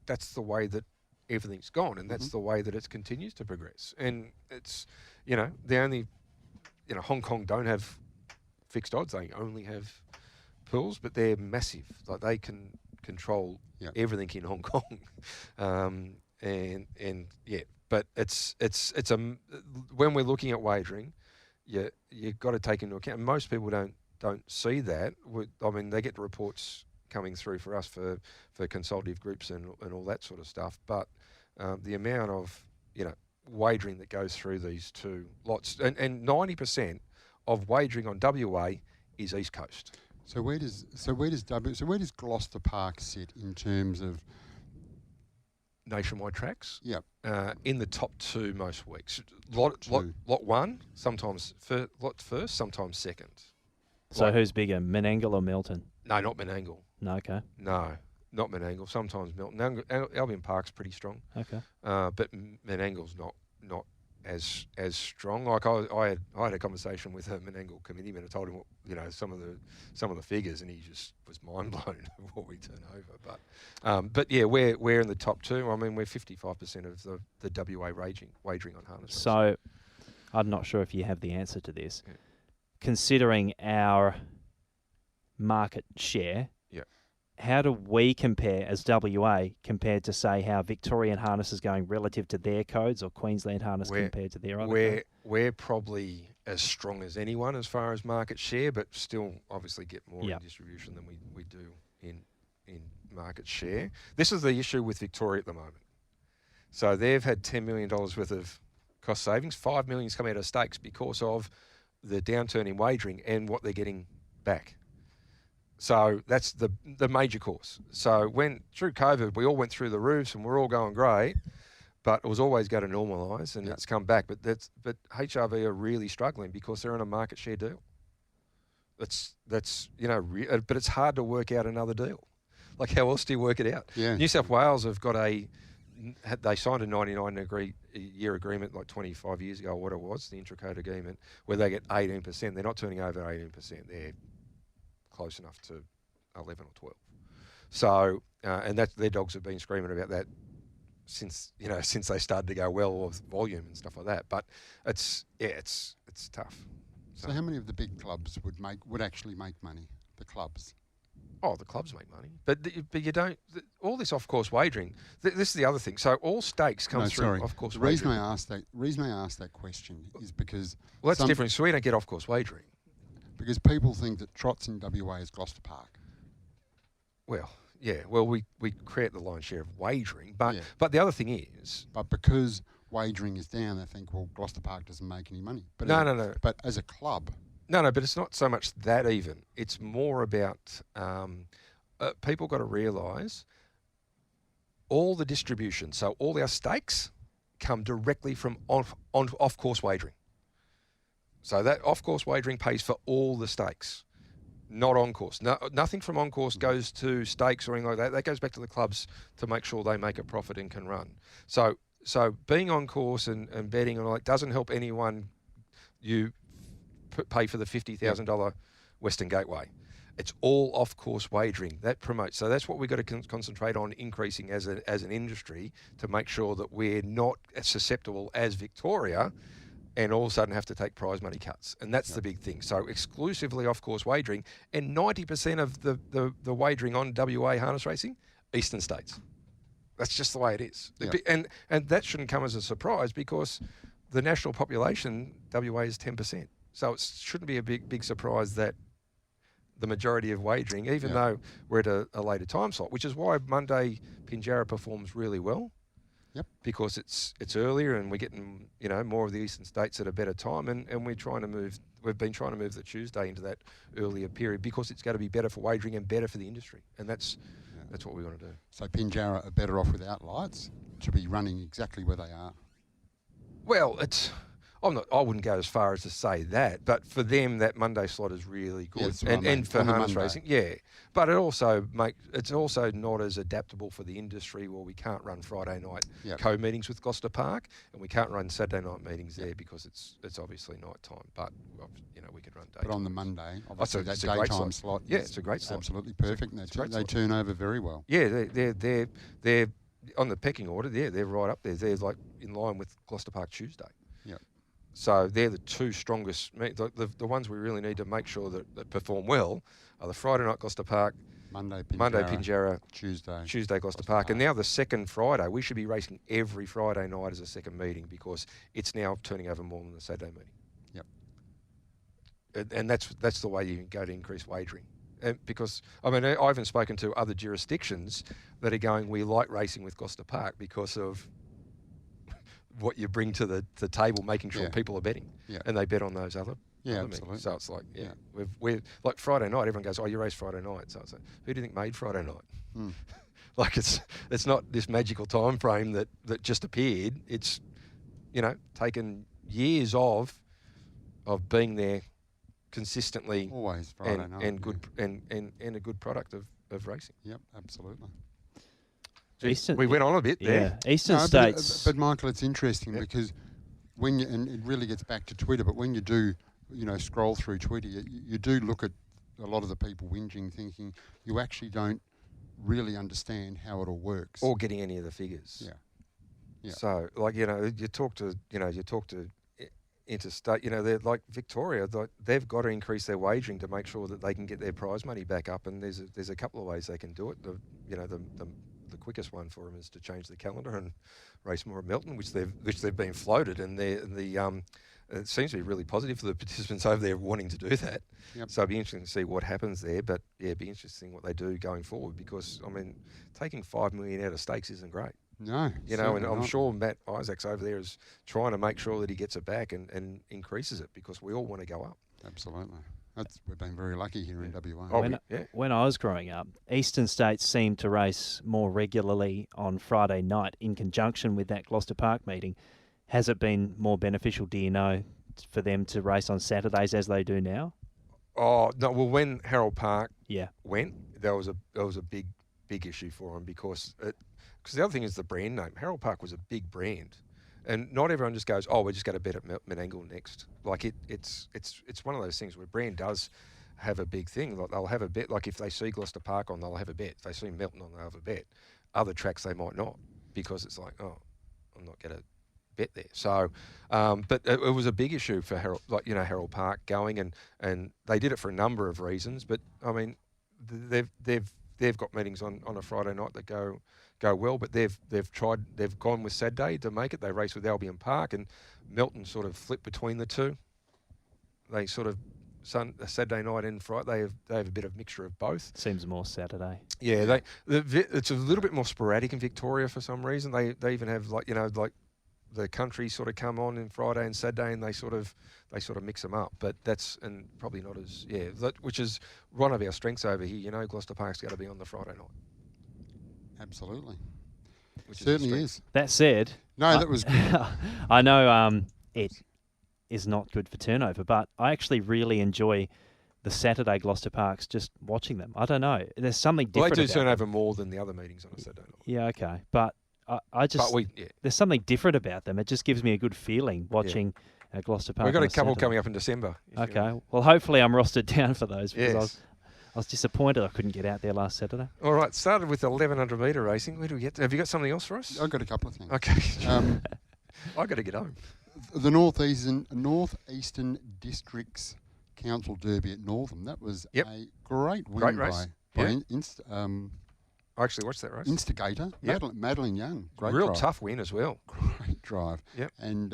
that's the way that everything's gone, and that's the way that it continues to progress. And it's, the only, Hong Kong don't have fixed odds. They only have pools, but they're massive. Like they can control everything in Hong Kong. But it's when we're looking at wagering, you've got to take into account. Most people don't see that. I mean, they get the reports coming through for us for consultative groups and all that sort of stuff. But the amount of wagering that goes through these two lots, and 90% of wagering on WA is East Coast. So where does Gloucester Park sit in terms of nationwide tracks? Yep. In the top two most weeks. Lot one, sometimes lot first, sometimes second. So who's bigger, Menangle or Milton? No, not Menangle. No, okay. No, not Menangle. Sometimes Milton. Albion Park's pretty strong. Okay. But Menangle's not as strong. Like I had a conversation with a Menangle committeeman. I told him some of the figures, and he just was mind blown of what we turn over. But yeah, we're in the top two. I mean, we're 55% of the WA wagering on harness. So I'm not sure if you have the answer to this. Yeah. Considering our market share, how do we compare as WA compared to, say, how Victorian harness is going relative to their codes, or Queensland harness compared to their other codes? We're probably as strong as anyone as far as market share, but still obviously get more in distribution than we do in market share. This is the issue with Victoria at the moment. So they've had $10 million worth of cost savings. $5 million come out of stakes because of the downturn in wagering and what they're getting back. So that's the major cause. So when through COVID, we all went through the roofs and we're all going great, but it was always going to normalise, and it's come back. But HRV are really struggling because they're on a market share deal. But it's hard to work out another deal. Like, how else do you work it out? Yeah. New South Wales have got they signed a 99-year agreement like 25 years ago, or what it was, the intracode agreement, where they get 18%. They're not turning over 18%. They're close enough to 11 or 12. So, and their dogs have been screaming about that since they started to go well with volume and stuff like that. But it's tough. So how many of the big clubs would actually make money? The clubs. Oh, the clubs make money, but you don't. All this off-course wagering. This is the other thing. So all stakes come through off-course wagering. The reason I asked that question is because that's different. So we don't get off-course wagering because people think that Trots in WA is Gloucester Park. Well, yeah. Well, we create the lion's share of wagering, but the other thing is, but because wagering is down, they think, well, Gloucester Park doesn't make any money. But no. But as a club. No, but it's not so much that even. It's more about people got to realise all the distribution, so all our stakes come directly from off-course wagering. So that off-course wagering pays for all the stakes, not on-course. No, nothing from on-course goes to stakes or anything like that. That goes back to the clubs to make sure they make a profit and can run. So being on-course and betting and all that doesn't help anyone you pay for the $50,000 Western Gateway. It's all off-course wagering that promotes. So that's what we've got to concentrate on increasing as an industry to make sure that we're not as susceptible as Victoria and all of a sudden have to take prize money cuts. And that's the big thing. So exclusively off-course wagering, and 90% of the wagering on WA harness racing, eastern states. That's just the way it is. And that shouldn't come as a surprise because the national population, WA, is 10%. So it shouldn't be a big surprise that the majority of wagering, even though we're at a later time slot, which is why Monday Pinjarra performs really well. Yep. Because it's earlier and we're getting more of the eastern states at a better time, and we've been trying to move the Tuesday into that earlier period because it's going to be better for wagering and better for the industry, and that's what we want to do. So Pinjarra are better off without lights to be running exactly where they are. Well, I wouldn't go as far as to say that, but for them that Monday slot is really good, and for harness racing, But it's also not as adaptable for the industry where we can't run Friday night co-meetings with Gloucester Park, and we can't run Saturday night meetings there because it's obviously night time. But we could run daytime. But on the Monday, obviously that daytime slot, it's a great slot. Absolutely perfect. And they turn over very well. Yeah, they're on the pecking order. They're right up there. They're like in line with Gloucester Park Tuesday. Yeah. So they're the two strongest. The ones we really need to make sure that perform well are the Friday night Gloucester Park, Monday Pinjarra, Tuesday Gloucester Park. And now the second Friday, we should be racing every Friday night as a second meeting because it's now turning over more than the Saturday meeting. Yep. And that's the way you can go to increase wagering. Because, I haven't spoken to other jurisdictions that are going, we like racing with Gloucester Park because of what you bring to the table, making sure people are betting, and they bet on those other absolutely. Meetings. So it's like, we're like Friday night. Everyone goes, "Oh, you race Friday night." So it's like, who do you think made Friday night? Like it's not this magical time frame that just appeared. It's taken years of being there consistently, always Friday night, and good and a good product of racing. Yep, absolutely. We went on a bit there. Eastern states. But Michael, it's interesting because and it really gets back to Twitter, but when you do, scroll through Twitter, you do look at a lot of the people whinging, thinking you actually don't really understand how it all works. Or getting any of the figures. Yeah. So, you talk to interstate, they're like Victoria, they've got to increase their wagering to make sure that they can get their prize money back up, and there's a couple of ways they can do it. The quickest one for them is to change the calendar and race more at Melton, which they've been floated, and it seems to be really positive for the participants over there wanting to do that. Yep. So it'd be interesting to see what happens there, but it'd be interesting what they do going forward because taking $5 million out of stakes isn't great. No, and I'm sure Matt Isaacs over there is trying to make sure that he gets it back and increases it because we all want to go up. Absolutely. We've been very lucky here in WA. When I was growing up, eastern states seemed to race more regularly on Friday night in conjunction with that Gloucester Park meeting. Has it been more beneficial, do you know, for them to race on Saturdays as they do now? Oh, no. Well, when Harold Park went, that was a big issue for them because the other thing is the brand name. Harold Park was a big brand. And not everyone just goes, we're just going to bet at Menangle next. Like it's one of those things where brand does have a big thing. Like they'll have a bet. Like if they see Gloucester Park on, they'll have a bet. If they see Melton on, they'll have a bet. Other tracks they might not because it's like, I'm not going to bet there. So, but it was a big issue for Harold Park going, and they did it for a number of reasons. But they've got meetings on a Friday night that go well, but they've gone with Saturday to make it. They race with Albion Park, and Melton sort of flipped between the two. They sort of Saturday night and Friday they have a bit of mixture of both. Seems more Saturday. Yeah, it's a little bit more sporadic in Victoria for some reason. They even have like the country sort of come on Friday and Saturday, and they sort of mix them up. But that's probably not as which is one of our strengths over here. Gloucester Park's got to be on the Friday night. Absolutely. which certainly is. That said, no, that was good. I know it is not good for turnover, but I actually really enjoy the Saturday Gloucester Parks, just watching them. I don't know. There's something different. Well, they do about turn over them. more than the other meetings on a Saturday night. Yeah, okay. But I just, there's something different about them. It just gives me a good feeling watching Gloucester Park. We've got a couple Saturday. coming up in December. Okay. Well, hopefully I'm rostered down for those because I was disappointed I couldn't get out there last Saturday. All right, started with 1,100 metre racing. Where do we get to? Have you got something else for us? I've got a couple of things. Okay. I've got to get home. The Northeastern Districts Council Derby at Northam. That was a great win Great race. by I actually watched that race. Instigator, Madeline Young. Great Real drive. tough win as well. Great drive. Yep. And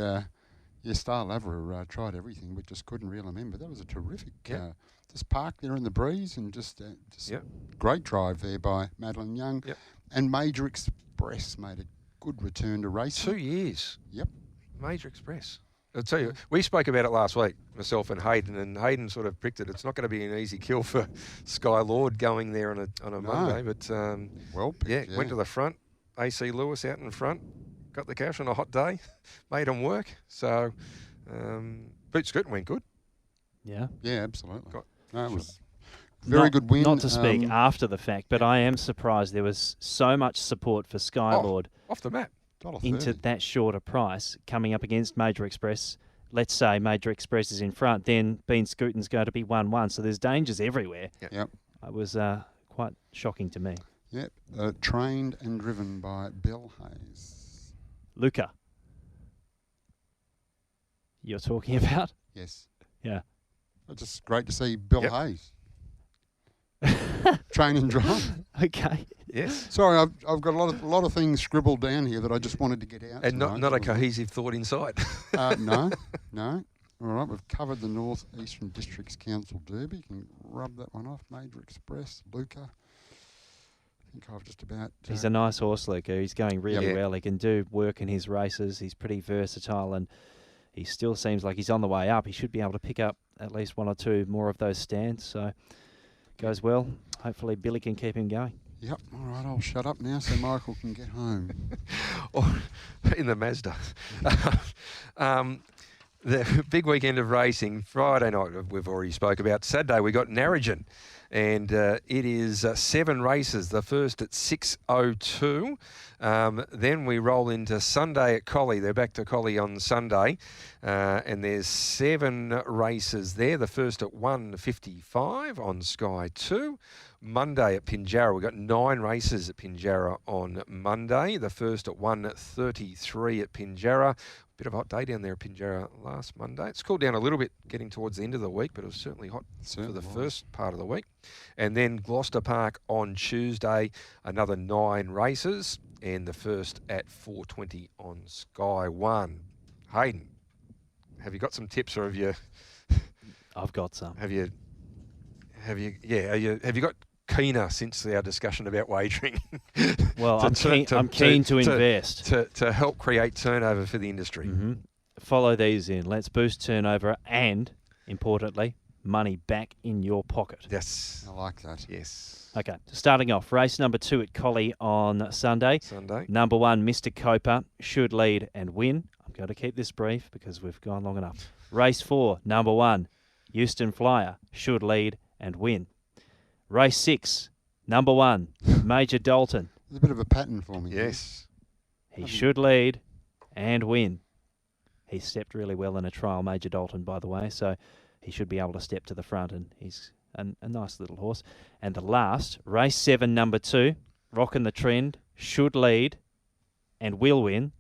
Star Laverer tried everything but just couldn't reel him in. But that was a terrific, just parked there in the breeze and just great drive there by Madeline Young. Yep. And Major Express made a good return to racing. 2 years. Yep. Major Express. I'll tell you, we spoke about it last week, myself and Hayden sort of predicted it's not going to be an easy kill for Sky Lord going there on a Monday, but well picked, went to the front. AC Lewis out in front, got the cash on a hot day, made them work. So Boot Scootin went good. Yeah. Yeah, absolutely. No, it was very good win. Not to speak after the fact, but I am surprised there was so much support for Sky Lord off the map. Into that shorter price coming up against Major Express. Let's say Major Express is in front, then Bean Scootin's going to be 1-1. So there's dangers everywhere. Yep. It was quite shocking to me. Yep. Trained and driven by Bill Hayes. Luca. You're talking about? Yes. Yeah. It's just great to see Bill Hayes. Train and drive. Okay. Yes. Sorry, I've got a lot of things scribbled down here that I just wanted to get out. And not a cohesive thought inside. No. All right, we've covered the Northeastern Districts Council Derby. You can rub that one off. Major Express, Luca. I think I've just about... He's a nice horse, Luca. He's going really well. He can do work in his races. He's pretty versatile and he still seems like he's on the way up. He should be able to pick up at least one or two more of those stands. So goes well. Hopefully Billy can keep him going. Yep. All right, I'll shut up now so Michael can get home. In the Mazda. The big weekend of racing. Friday night we've already spoke about. Saturday we got Narrogin. And it is 7 races. The first at 6:02. Then we roll into Sunday at Collie. They're back to Collie on Sunday. And there's 7 races there. The first at 1:55 on Sky 2. Monday at Pinjarra. We've got 9 races at Pinjarra on Monday. The first at 1:33 at Pinjarra. Bit of a hot day down there at Pinjarra last Monday. It's cooled down a little bit getting towards the end of the week, but it was certainly hot for the first part of the week. And then Gloucester Park on Tuesday, another 9 races, and the first at 4:20 on Sky 1. Hayden, have you got some tips, or have you? I've got some. Have you got keener since our discussion about wagering? Well, I'm keen to invest. To help create turnover for the industry. Mm-hmm. Follow these in. Let's boost turnover and, importantly, money back in your pocket. Yes. I like that. Yes. Okay, starting off, race number 2 at Collie on Sunday. Number 1, Mr. Coper, should lead and win. I'm going to keep this brief because we've gone long enough. Race 4, number 1, Houston Flyer, should lead and win. Race 6, number 1, Major Dalton. There's a bit of a pattern for me. Yes. He should lead and win. He stepped really well in a trial, Major Dalton, by the way, so he should be able to step to the front, and he's a nice little horse. And the last, race 7, number 2, Rockin' the Trend, should lead and will win.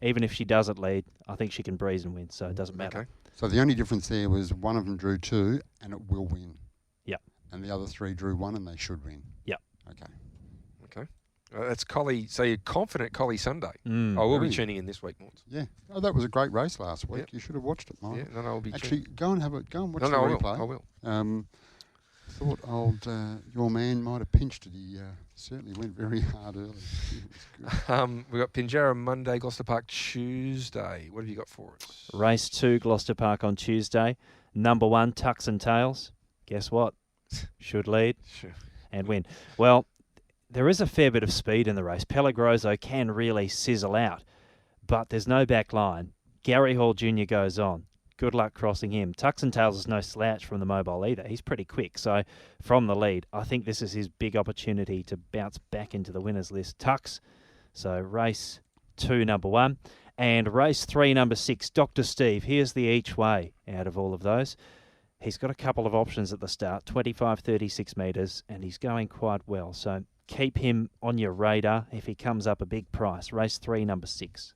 Even if she doesn't lead, I think she can breeze and win, so it doesn't matter. Okay. So the only difference there was one of them drew 2 and it will win. Yep. And the other 3 drew 1 and they should win. Yep. Okay. That's Collie. So you're confident Collie Sunday. I will be tuning in this week, Morts. Yeah. Oh, that was a great race last week. You should have watched it, Mike. Yeah, I'll be actually go and watch the replay. I will. Thought old your man might have pinched it. He certainly went very hard early. We've got Pinjarra Monday, Gloucester Park Tuesday. What have you got for us? Race 2, Gloucester Park on Tuesday. Number 1, Tucks and Tails. Guess what? Should lead and win. Well, there is a fair bit of speed in the race. Pelagroso can really sizzle out, but there's no back line. Gary Hall Jr. goes on. Good luck crossing him. Tucks and Tails is no slouch from the mobile either. He's pretty quick. So from the lead, I think this is his big opportunity to bounce back into the winners list. Tucks. So race 2, number 1. And race 3, number 6, Dr. Steve. Here's the each way out of all of those. He's got a couple of options at the start, 25, 36 metres, and he's going quite well. So keep him on your radar if he comes up a big price. Race 3, number 6.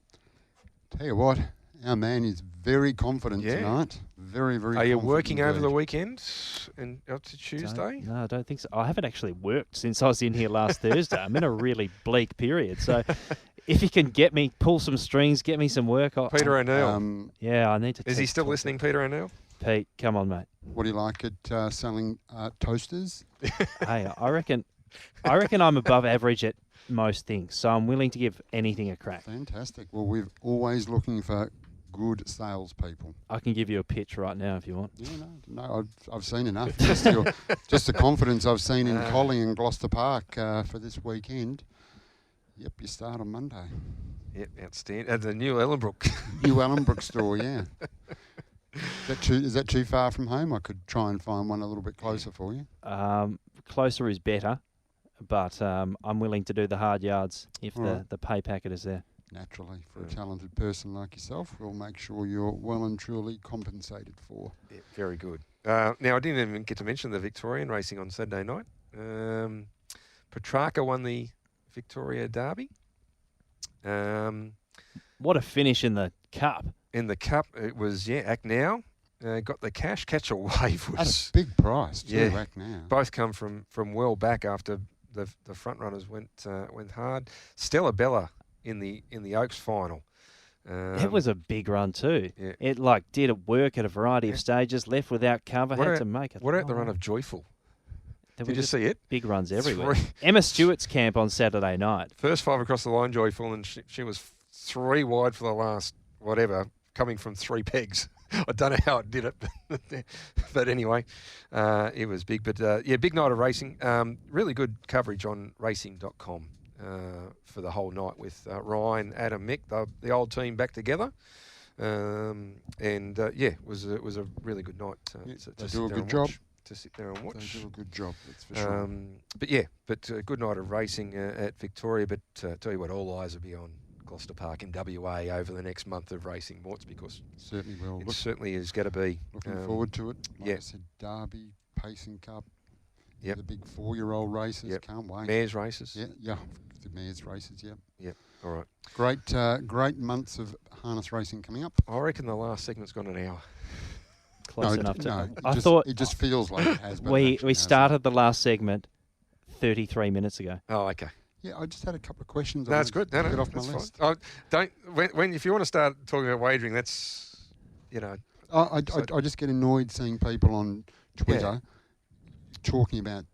Tell you what, our man is very confident tonight. Very, very confident. Are you working over the weekend and up to Tuesday? No, I don't think so. I haven't actually worked since I was in here last Thursday. I'm in a really bleak period. So if you can pull some strings, get me some work. Peter O'Neill. Yeah, I need to. Is he still listening, Peter O'Neill? Pete, come on, mate. What do you like at selling toasters? Hey, I reckon I'm above average at most things, so I'm willing to give anything a crack. Fantastic. Well, we're always looking for good salespeople. I can give you a pitch right now if you want. Yeah, no, I've seen enough. Just the confidence I've seen in Collie and Gloucester Park for this weekend. Yep, you start on Monday. Yep, outstanding. At the new Ellenbrook. New Ellenbrook store, yeah. Is that too far from home? I could try and find one a little bit closer for you. Closer is better, but I'm willing to do the hard yards if the pay packet is there. Naturally, for a talented person like yourself, we'll make sure you're well and truly compensated for. Yeah, very good. Now, I didn't even get to mention the Victorian racing on Saturday night. Petrarca won the Victoria Derby. What a finish in the Cup. In the Cup, it was, Act Now. Got the cash. Catch a Wave was... That's a big price, too, Act Now. Both come from well back after the front runners went hard. Stella Bella in the Oaks final. It was a big run too. Yeah. It did it work at a variety of stages, left without cover, had to make it. What about the run of Joyful? Did you see it? Big runs everywhere. Emma Stewart's camp on Saturday night. First 5 across the line, Joyful, and she was 3 wide for the last, coming from 3 pegs. I don't know how it did it, but anyway, it was big. But big night of racing. Really good coverage on racing.com for the whole night with Ryan, Adam, Mick, the old team back together. It was a really good night. They do a good job. To sit there and watch. They do a good job, that's for sure. But a good night of racing at Victoria. But tell you what, all eyes will be on Gloucester Park in WA over the next month of racing, Morts, because certainly will. It certainly is going to be. Looking forward to it. Like I said, Derby, Pacing Cup, the big 4-year-old races. Can't wait. Mares races. Yeah, the Mares races. Yep. All right. Great months of harness racing coming up. I reckon the last segment's gone an hour. Close enough to. No, I thought it just feels like it has. We started the last segment 33 minutes ago. Oh, okay. Yeah, I just had a couple of questions. No, that's good. No, get off my list. If you want to start talking about wagering, that's I just get annoyed seeing people on Twitter talking about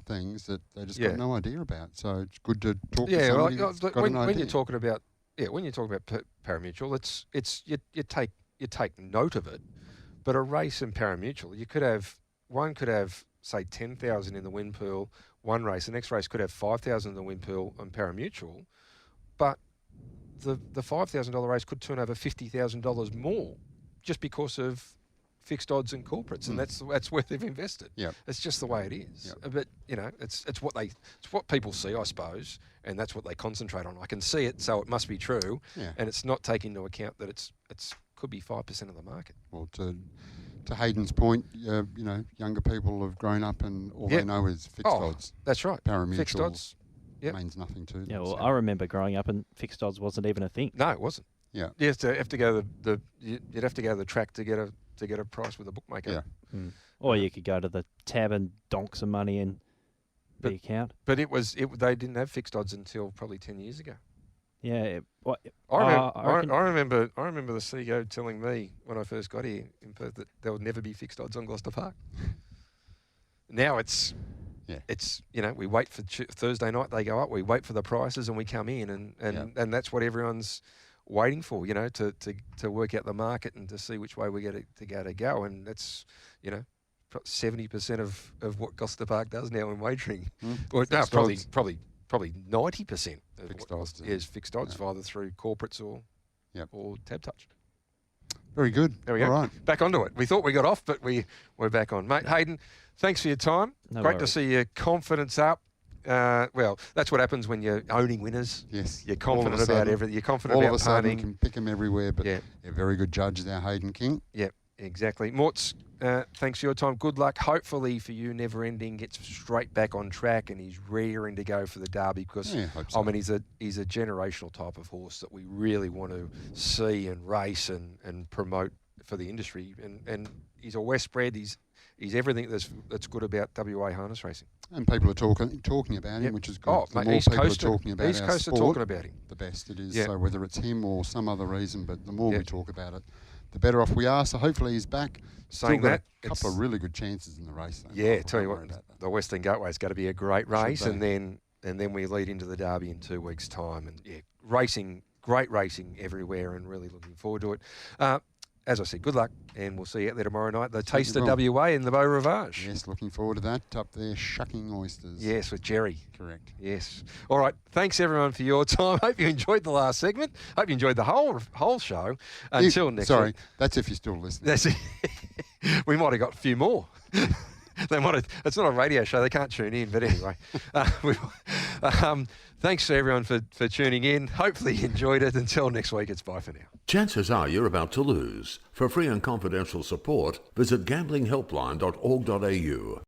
things that they just got no idea about. So it's good to talk to somebody that's got an idea. When you're talking about parimutuel, you take note of it. But a race in parimutuel, one could have say 10,000 in the win pool. One race, the next race could have 5,000 in the win pool on parimutuel, but the $5,000 race could turn over $50,000 more just because of fixed odds and corporates, and that's where they've invested. Yeah, it's just the way it is. But it's what people see, I suppose, and that's what they concentrate on. I can see it, so it must be true, and it's not taking into account that it's could be 5% of the market. Well, to Hayden's point, younger people have grown up and all they know is fixed odds. That's right. Parimutuel fixed odds means nothing to them. Yeah, well, I remember growing up and fixed odds wasn't even a thing. No, it wasn't. Yeah. You have to go you'd have to go to the track to get a price with a bookmaker. Yeah. Or you could go to the tab and donk some money in the account. But they didn't have fixed odds until probably 10 years ago. Yeah, I remember the CEO telling me when I first got here in Perth that there would never be fixed odds on Gloucester Park. Now it's we wait for Thursday night, they go up, we wait for the prices and we come in and that's what everyone's waiting for, to work out the market and to see which way we get to go, and that's 70% of what Gloucester Park does now in wagering. Or no, probably 90% of fixed odds. Is fixed odds, either through corporates or tab touch. Very good. There we go. All right. Back onto it. We thought we got off, but we're back on. Mate, Hayden, thanks for your time. Great to see your confidence up. Well, that's what happens when you're owning winners. Yes. You're confident about everything. You're confident about all of a sudden punting. you can pick them everywhere, but a very good judge there, Hayden King. Yep, exactly. Morts, thanks for your time. Good luck. Hopefully for you, Never Ending gets straight back on track and he's rearing to go for the Derby because, hope so. I mean, he's a generational type of horse that we really want to see and race and promote for the industry. And he's a West bred. He's everything that's good about WA harness racing. And people are talking about him, which is good. The more East people Coast are talking about East our Coast sport, are talking about him. The best it is. So whether it's him or some other reason, but the more we talk about it, the better off we are. So hopefully he's back. Saying Still that, got a couple of really good chances in the race. Tell you what, the Western Gateway is going to be a great race, and then we lead into the Derby in 2 weeks' time, and great racing everywhere, and really looking forward to it. As I said, good luck, and we'll see you out there tomorrow night. The Taste of WA in the Beau Rivage. Yes, looking forward to that. Up there, shucking oysters. Yes, with Jerry. Correct. Yes. All right. Thanks, everyone, for your time. Hope you enjoyed the last segment. Hope you enjoyed the whole show. Until next week. That's if you're still listening. That's it. We might have got a few more. They might have. It's not a radio show. They can't tune in. But anyway, thanks to everyone for tuning in. Hopefully you enjoyed it. Until next week, it's bye for now. Chances are you're about to lose. For free and confidential support, visit gamblinghelpline.org.au.